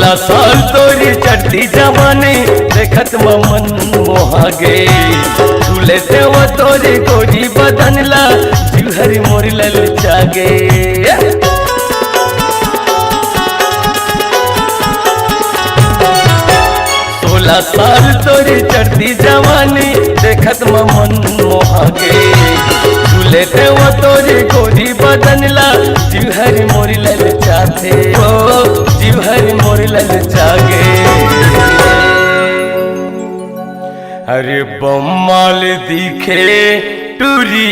16 साल तोरी चढ़ती जवानी देखत मन मोहागे झूले से वो तोरी गोरी बदनला जीवहरी मोरी ललचागे 16 साल तोरी चढ़ती जवानी देखत मन मोहागे झूले थे वो तोरी गोरी बदनला जीवहरी मोरी ललचाते ओ जीवहरी मोरी ललचागे अरे बम्माल दिखे टूरी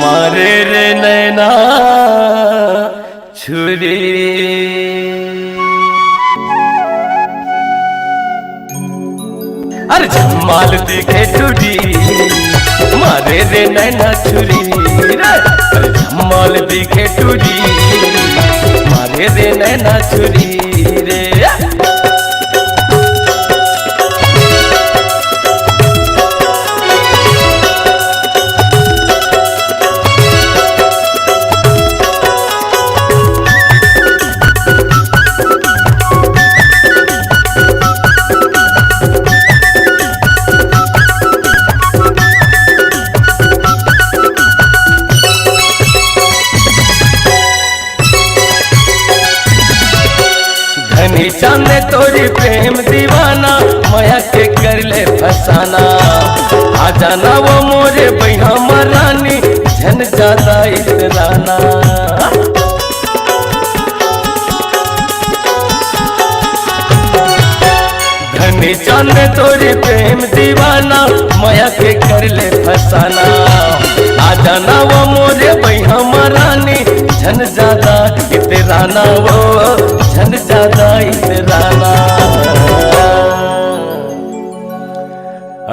मारे रे नैना छुरी अरे जमाल दिखे टूरी मारे रे नैना छुरी अरे जमाल दिखे टूरी मारे रे नैना छुरी रे चांदे तोरी प्रेम दीवाना माया के कर ले फसाना आ जाना वो मोरे बैहा मरानी झन ज्यादा इतराना धनी चांदे तोरी प्रेम दीवाना माया के कर ले फसाना आ जाना वो मोरे बैहा मरानी झन ज्यादा इतराना वो झन ज्यादा इतराना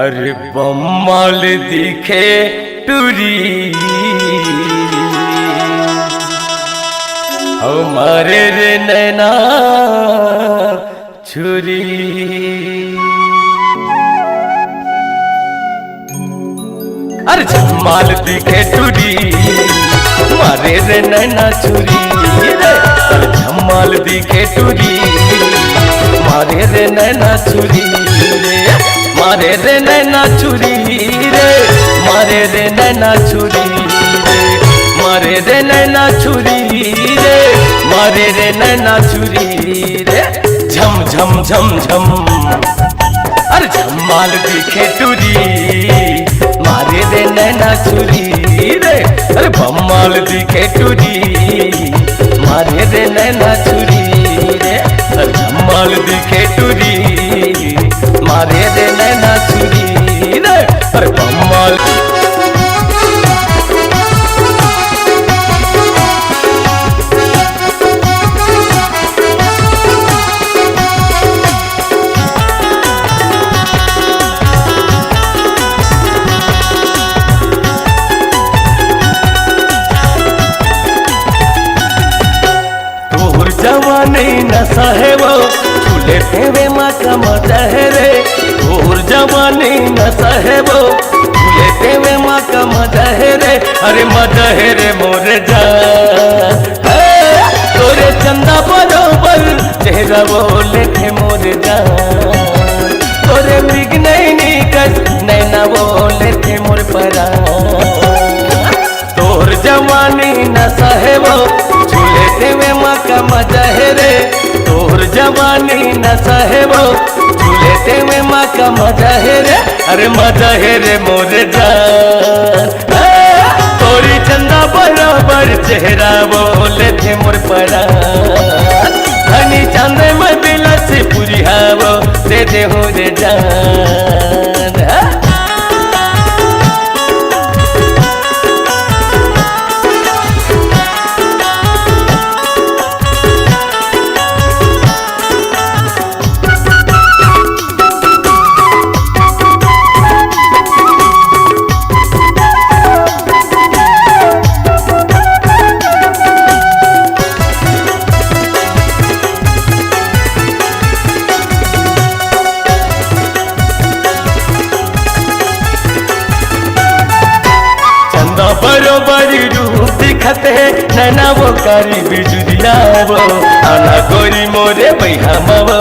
अरे बम्माल दिखे टूरी हमारे रे नैना छुरी अरे जमाल दिखे टूरी मारे रे नैना छुरी रे जमाल दिखे टूरी मारे रे नैना छुरी रे मारे रे नैना छुरी रे मारे रे नैना छुरी रे मारे रे नैना छुरी रे मारे रे नैना छुरी रे झम झम झम झम अरे जमाल दिखे टूरी मारे रे नैना छुरी रे अरे बम्माल दिखे टूरी मारे रे नैना छुरी रे अरे जमाल दिखे टूरी मारे रे नैना छुरी रे अरे बम्माल जवानी नशा है वो झूले तेरे माँ का मजा है रे और जवानी नशा है वो झूले तेरे माँ का मजा है रे अरे मजा है रे मोरे जान तोरे चंदा बरोबर चेहरा बोले थे मोरे जान तोरे मृग नहीं निकस नैना बोले थे मोर परा तोर जवानी नशा है वो झूले तेरे माँ का मजा है रे तोर जवानी नशा है वो झूले तेरे माँ का मजा है रे अरे मजा है रे मोरे जान तोरी चंदा बराबर चेहरा बोले थे मोर परा हनी चांदे में बिलस पूरी वो दे दे हो रे जान बरोबर रूप दिखते नैना वो कारी बिजुरिया वो आना गोरी मोरे बैहा मावो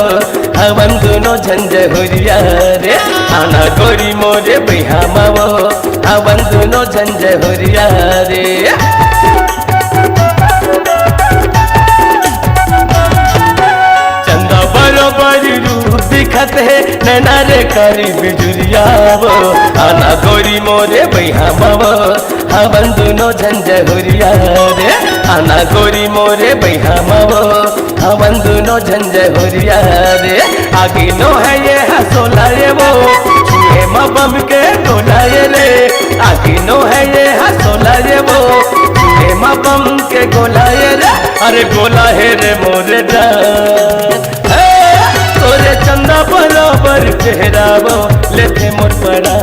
हवन दोनों झंझहुरिया रे आना गोरी मोरे बैहा मावो हवन दोनों झंझहुरिया रे चंदा बरोबर रूप दिखते नैना रे कारी बिजुरिया वो आना गोरी मोरे बैहा मावो हवन दोनों झंझहुरिया रे आना गोरी मोरे बैहा मावो हवन दोनों झंझहुरिया रे आगे नो है ये हसोला ये वो छुए मबम के गोला ये रे आगे नो है ये हसोला ये वो छुए मबम के गोला ये रे अरे गोला है रे मोरे जान तोरे चंदा बराबर चेहरा वो लेते मोर परा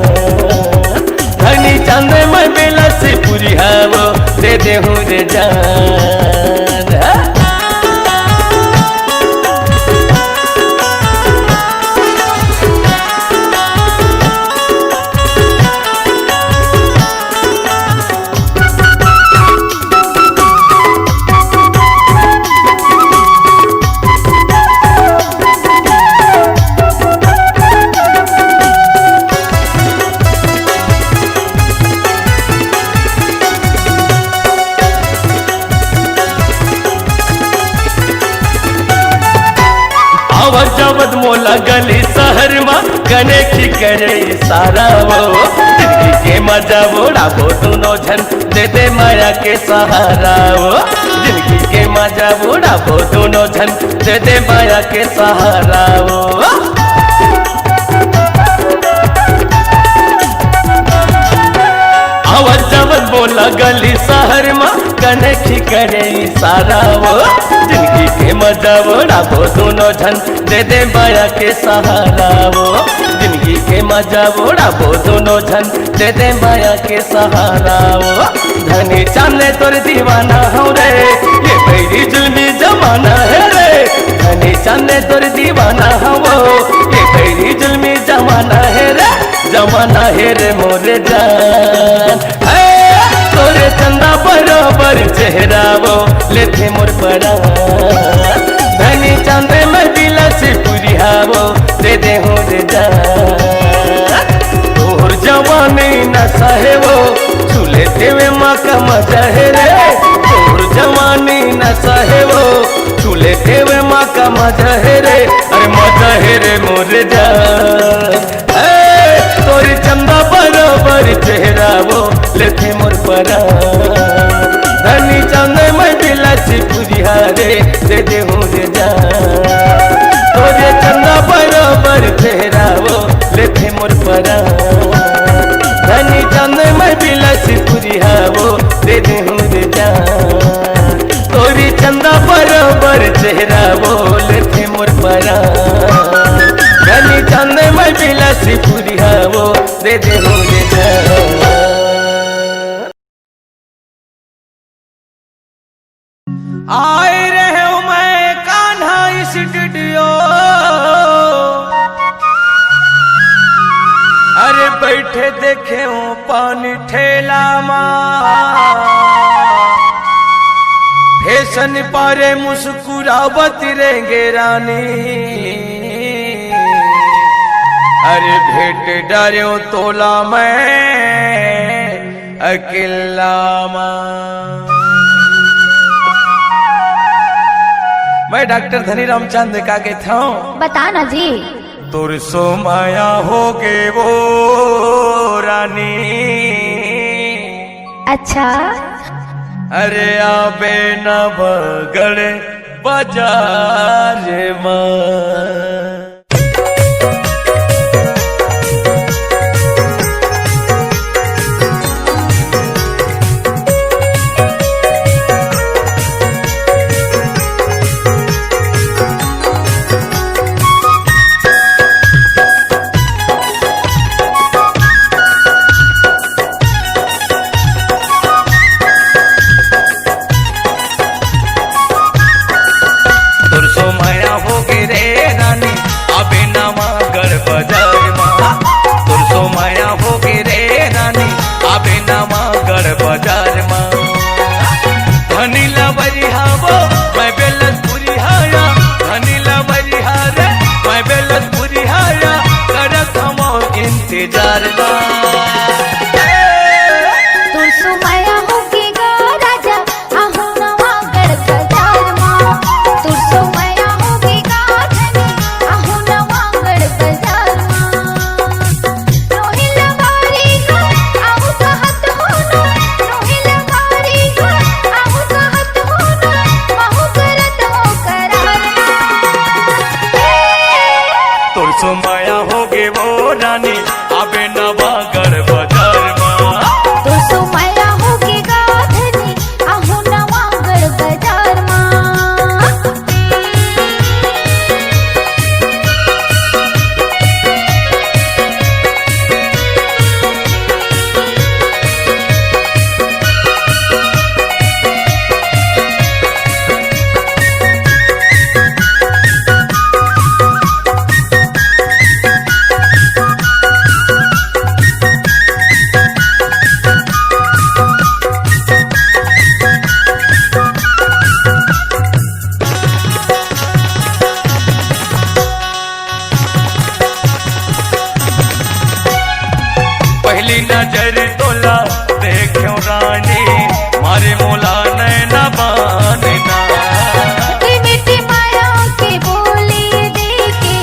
धनी चंदे मैं बेला से पूरी हावो दे दे हूँ रे जान जबद मोला गली शहर में गने की करे सारा वो जिंदगी के मजा बोड़ा वो दोनों झन दे दे माया के सहारा वो जिंदगी के मजा बोड़ा वो दोनों झन दे दे माया के सहारा वो आवाज जबद बोला गली शहर में गने की करे सारा वो जिंदगी के मजा बोड़ा वो दोनों झन दे दे माया के सहारा वो जिंदगी के मजा बोड़ा वो दोनों झन दे दे माया के सहारा वो धनी चांदे तोर दीवाना हो रे ये मेरी जुल्मी जमाना है रे धनी चांदे तोर दीवाना हो ये मेरी जुल्मी जमाना है रे मोरे जान तोरे चंदा बराबर चेहरा वो लेते मोर परा धनी चांदे मैं दिला से पूरी हावो दे दे हूँ रे जान तोर जवानी नशा है वो छूले देवे माँ का मजा है रे तोर जवानी नशा है वो छूले देवे माँ का मजा है रे अरे मजा है रे मोरे जान तोरी चंदा बराबर चेहरा वो लेते मोर परा धनी चंदे मैं दिला से पूरी हारे दे दे हूँ रे जान तोरे चंदा बराबर चेहरा वो लेते मोर परा धनी चंदे मैं दिला से पूरी हावो दे दे हूँ रे जान तोरी चंदा बराबर चेहरा वो लेते मोर परा धनी चंदे मैं दिला से पूरी हावो दे दे हूँ रे जान आए रहे हूँ मैं कान्हा स्टूडियो अरे बैठे देखे हूँ पानी ठेला फैशन पारे मुस्कुरावत रहेंगे रानी अरे भेंट डारियों तोला मैं अकेला मैं डॉक्टर धनी रामचंद का कहता हूँ बता ना जी तुर सो माया हो गे वो रानी अच्छा अरे आबे न बगड़ बाजार में नजर तोला देखो रानी मारे मोला नैना बानना मीठी मीठी माया के बोली देके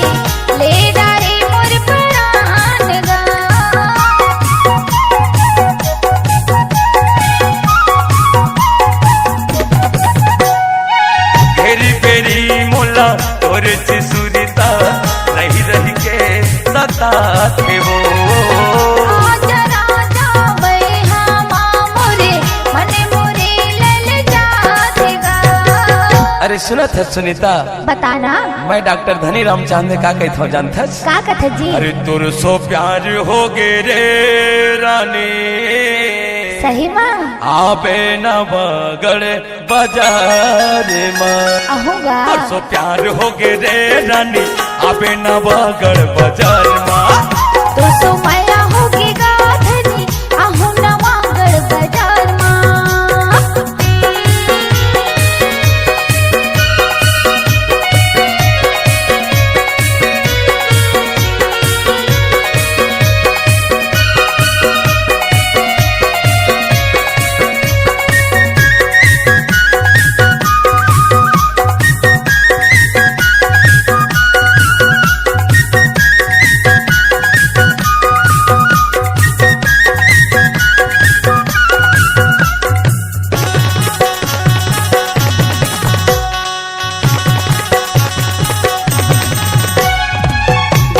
ले डारे मोर प्राण गा घेरी बेरी मोला तोर सुरीता रही रही के सता थे वो आजा राजा बैहा माँ मोरे मने मोरे लल जातेगा। अरे सुनत है सुनीता बताना मैं डॉक्टर धनी राम चांदे का कहता हूँ जानता का कथा जी। अरे तुर सो प्यार हो गे रे रानी सही माँ आबे न बगड़ बाजार माँ आहूंगा तुर सो प्यार हो गे रे रानी आबे न बगड़ बाजार माँ तो सो माया होगी गाधनी आहू नवागढ़ बाजार माँ।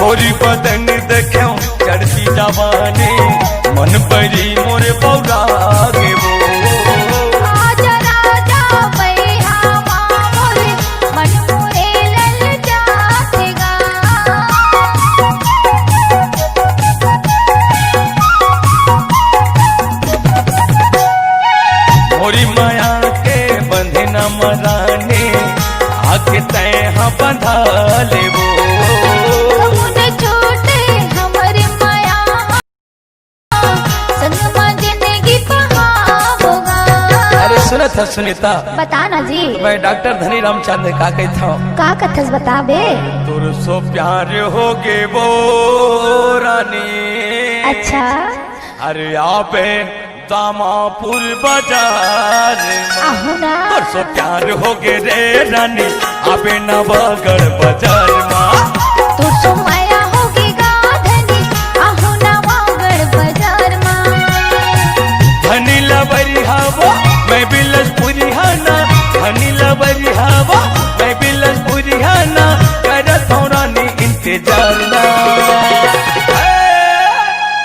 मोरी बदन देखो चढ़ती जवानी मन परी मोरे पौरा गे वो आजा राजा बैहा माँ मोरे मन मोरे लल जातेगा। मोरी माया के बंधे न मराने आके तय हाँ बंधा ले वो मुझे छोटे हमारे माया संग में जिंदगी बहाओगा। अरे सुनत है सुनीता बताना जी मैं डॉक्टर धनी राम चांदे का कहता हूँ का कथस बताबे। तुर सो प्यार हो गे वो रानी अच्छा अरे आपे दामापुर बाजार माँ आहू ना परसों प्यार हो गे रे रानी आबे नवागढ़ बाजार माँ तो सो माया होगी गाधनी आहू नवागढ़ बाजार माँ। धनी लबरी हवा मैं बिलसपुरी हाना धनी लबरी हवा मैं बिलसपुरी हाना करत हूँ रानी इंतजार ना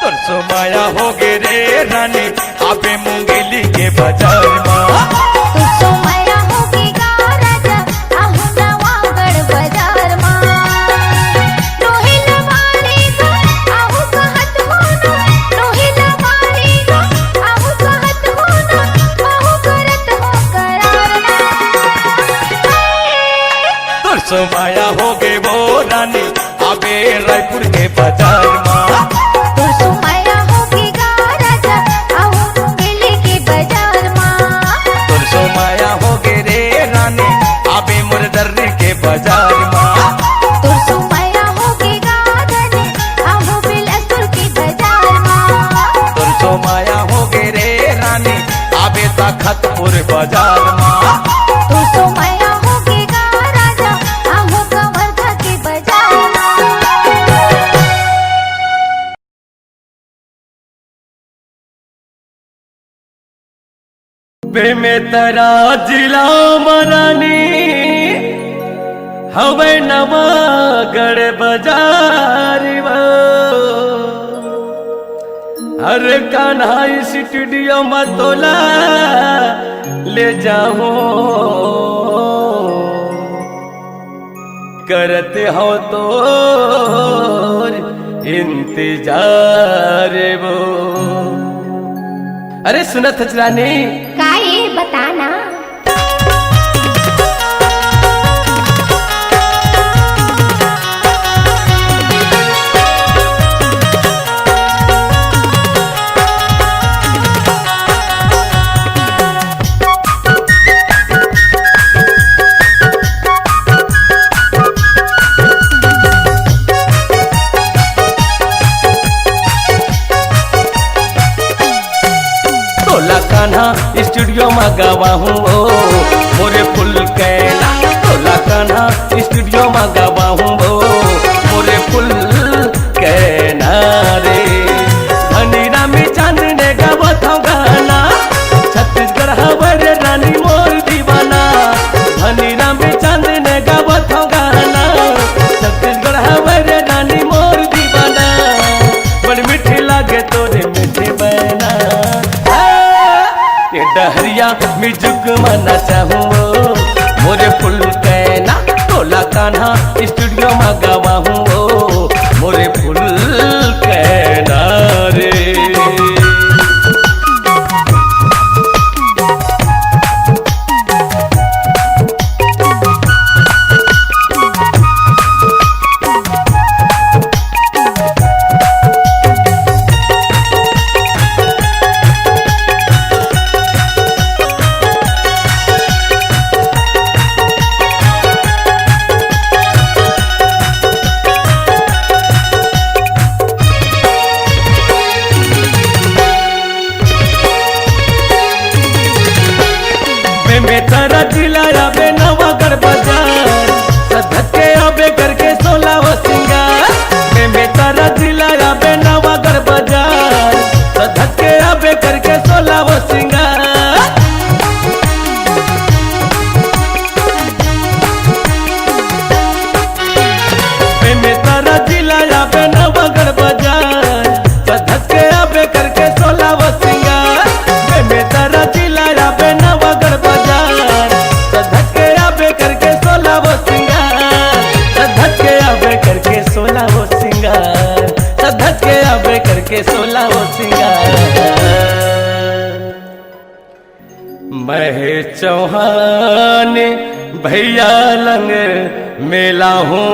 परसों माया हो गे रे रानी आबे मुंगेली के बाजार माँ तो सो माया होगी गाराजा आहू नवागढ़ बाजार माँ। रोहिल मारेगा आहू कहत होना रोहिल मारेगा आहू कहत होना आहू करत हो करार ना। परसों माया हो गे वो रानी आबे रायपुर के बाजार माँ तो सो माया होगी गाराजा आहू मुंगेली के बाजार माँ। परसों माया हो गे रे रानी आबे मुरदर्री के बाजार माँ तो सो माया होगी गाधनी आहू बिलासपुर के बाजार माँ। परसों माया हो गे रे रानी आबे तखतपुर बाजार माँ तो सो माया होगी गाराजा आहू कवर्धा के बाजार माँ। बे में तरा जिला मरानी हवे नवागढ़ बाजार हर कान्हा स्टूडियो मतोला ले जाओ करते हो तो इंतजार वो। अरे सुनत रानी का ये बताना मंगावा हूँ ओ मोरे फुल कैला टोला कान्हा स्टूडियो मंगावा हूँ ओ मोरे फुल कैना रे धनी रामी चांद ने गावत हूँ गाना छत्तीसगढ़ हमारे रानी मोर दीवाना धनी रामी चांद ने गावत हूँ गाना छत्तीसगढ़ हमारे रानी मोर दीवाना बड़ मीठी लागे तोरे मीठे बहना ये डहरिया मिजुक मना चाहूँ मोरे फुल कैना टोला कान्हा स्टूडियो मंगावा हूँ मोरे फुल कैना रे में तारा जिलाया बे नवागढ़ बाजार सधक के आबे करके 16 वो सिंगार में तारा जिलाया बे नवागढ़ बाजार सधक के आबे करके 16 वो सिंगार में तारा जिलाया बे नवागढ़ बाजार सधक के आबे करके 16 वो सिंगार में तारा जिलाया बे नवागढ़ करके 16 वो सिंगार मैं चौहान भैया लंग मेला हूँ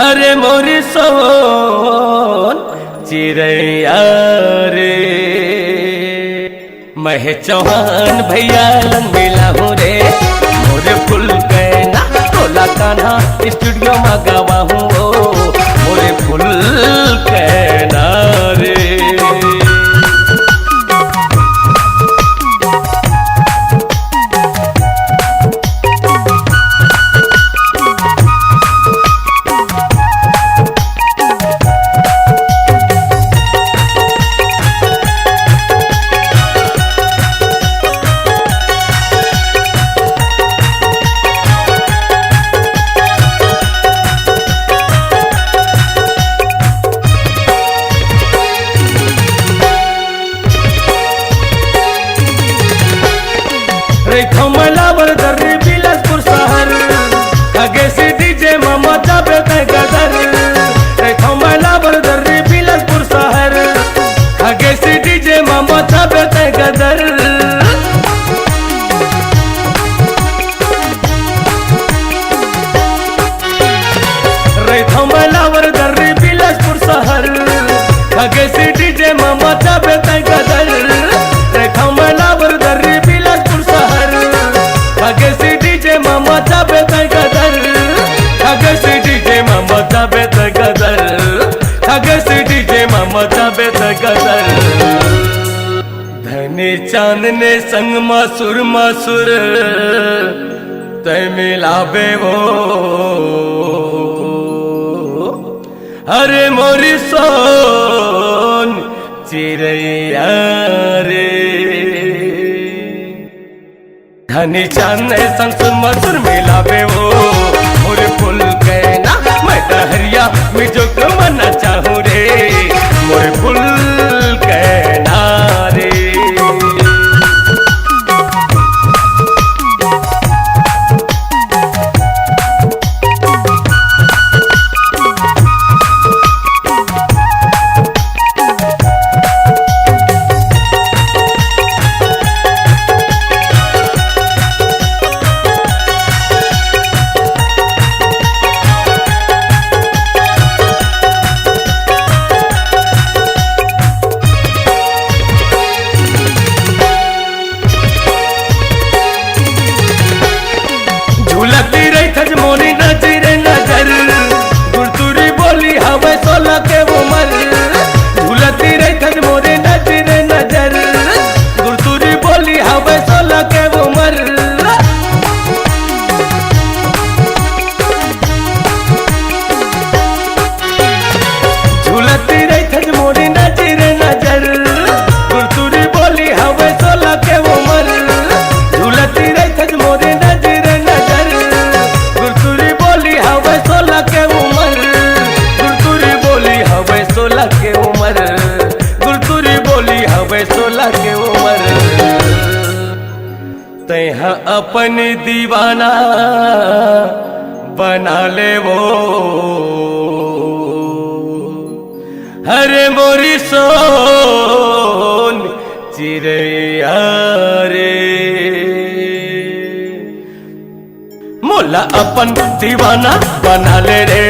अरे मोरी सोन चिड़ैया रे मैं चौहान भैया लंग मेला हूँ रे मोरे फुल कैना टोला कान्हा स्टूडियो मंगावा हूँ मोरे फुल कैना रे कमलावर दर्री बिलासपुर शहर आगे से डीजे मामा जाबे तय गदर कमलावर दर्री बिलासपुर शहर आगे से डीजे मामा जाबे तय गदर कमलावर दर्री बिलासपुर शहर आगे से डीजे मामा जाबे तय गदर कमलावर दर्री आगे से डीजे मामा जाबे तय गदर आगे से डीजे मामा जाबे तय गदर आगे से डीजे मामा जाबे तय गदर धनी चांद ने संग मासुर तय मिलाबे वो अरे मोरी सोन चिड़ैया रे धनी चांद संग मधुर मिलावे वो मोरे फुल कैना मैं डहरिया मिजुक मना चाहूँ रे मोरे फुल कैना रे के उमर तैहा अपन दीवाना बना ले वो हरे मोरी सोन चिड़ैया रे मोला अपन दीवाना बना ले रे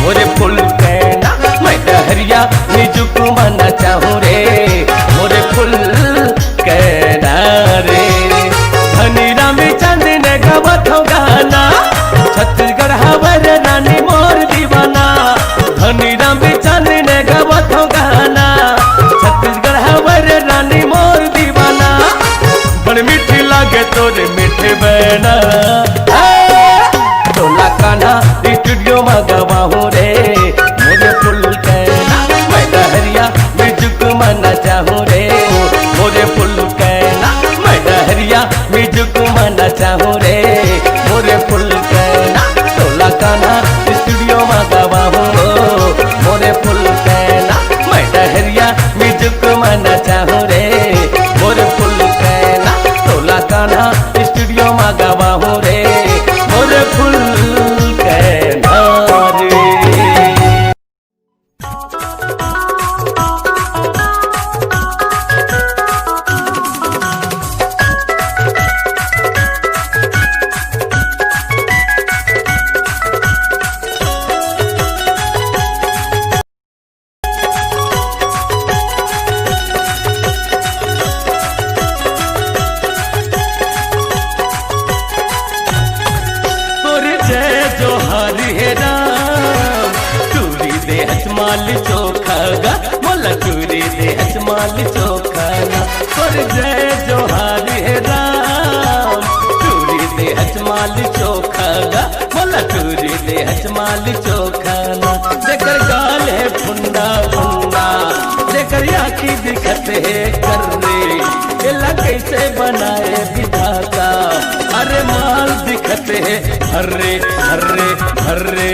मोरे फुल कैना मैं डहरिया निजुक माना चाहूँ रे मोरे फुल कैना रे धनी रामी चंद ने गावत हो गाना छत्तीसगढ़ हवर रानी मोर दीवाना धनी रामी चंद ने गावत हो गाना छत्तीसगढ़ हवर रानी मोर दीवाना बड़ मीठी लागे तोरे मीठे बहना टोला कान्हा स्टूडियो में गवाहूँ रे मुझे फुल कहना मैं डहरिया म्यूजिक माना चाहूँ रे मुझे फुल कहना मैं डहरिया म्यूजिक माना चाहूँ रे मुझे फुल कहना टोला कान्हा स्टूडियो में गवाहूँ मुझे फुल कहना मैं डहरिया म्यूजिक माना चाहूँ रे मुझे फुल कहना टोला कान्हा स्टूडियो में गवाहूँ रे मुझे फुल कहना रे माल चोखागा मोला टूरी दे माल चोखाना और जय जोहारी है राम टूरी दे माल चोखागा मोला टूरी दे माल चोखाना जेकर गाल है फुंडा फुंडा जेकर आँखी दिखत है कर रे एला कैसे बनाए विधाता अरे माल दिखत है हर्रे हर्रे हर्रे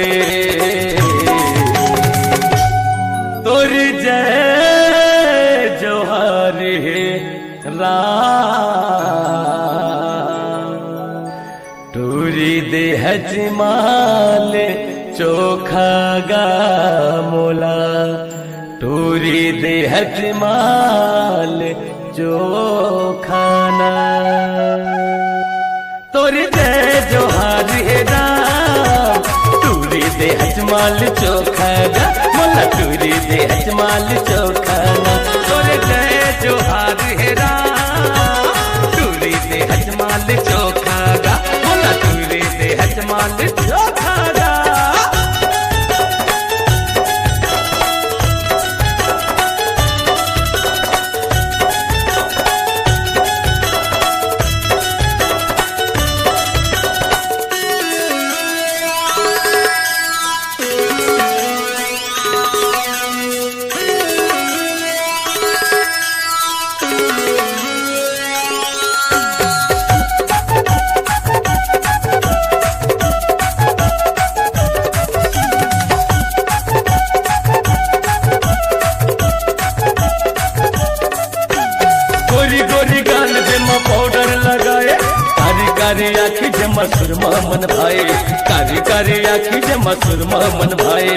तोरी जय जोहार है राम टूरी दे हजमाल चोखा गा मोला टूरी दे हजमाल चोखाना तोरी जय जोहार है राम टूरी दे हजमाल चोखागा मोला टूरी दे हजमाल चोखाना तोरे जय जोहार है राम टूरी दे हजमाल चोखागा मोला टूरी दे हजमाल चोखागा कारी आखी जमा सुरमा मन भाई कारी कारी आखी जमा सुरमा मन भाई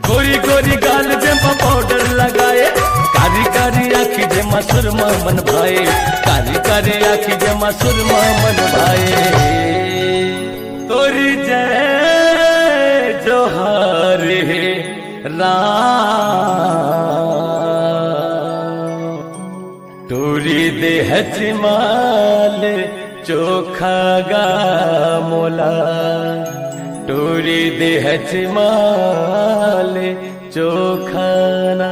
गोरी गोरी गाल जमा पाउडर लगाए कारी कारी आखी जमा सुरमा मन भाई कारी कारी आखी जमा सुरमा मन भाई तोरी जय जोहार राम टूरी दे हजमाल चोखा गा मोला टूरी दे हजमाल चोखाना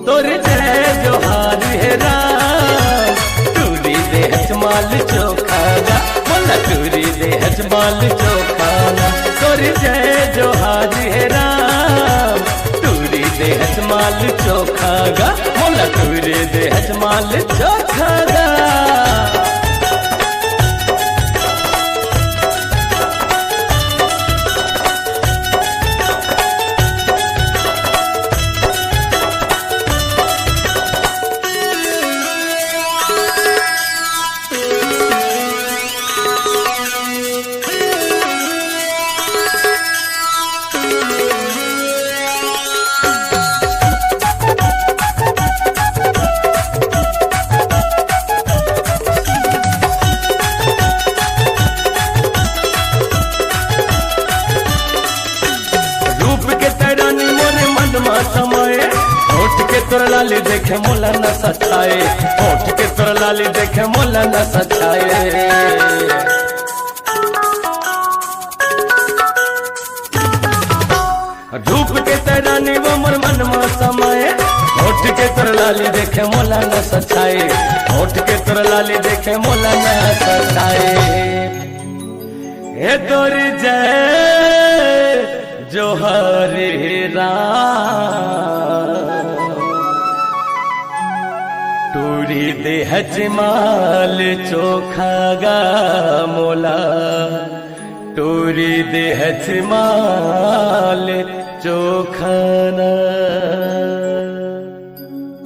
तोरे जय जोहार है राम टूरी दे हजमाल चोखा गा मोला टूरी दे हजमाल चोखाना तोरे जय जोहार है राम टूरी दे हजमाल चोखागा मोला टूरी दे हजमाल चोखागा लाली देखे मोला न सचाए, होठ के तोर लाली देखे मोला न सचाए। धूप के तैरानी वो मोर मन में समाए, होठ के तोर लाली देखे मोला न सचाए, होठ के तोर लाली देखे मोला न सचाए। हे तोर जय जोहर राम, टूरी देह जमाल चोखा गा मोला, टूरी देह जमाल चोखा ना।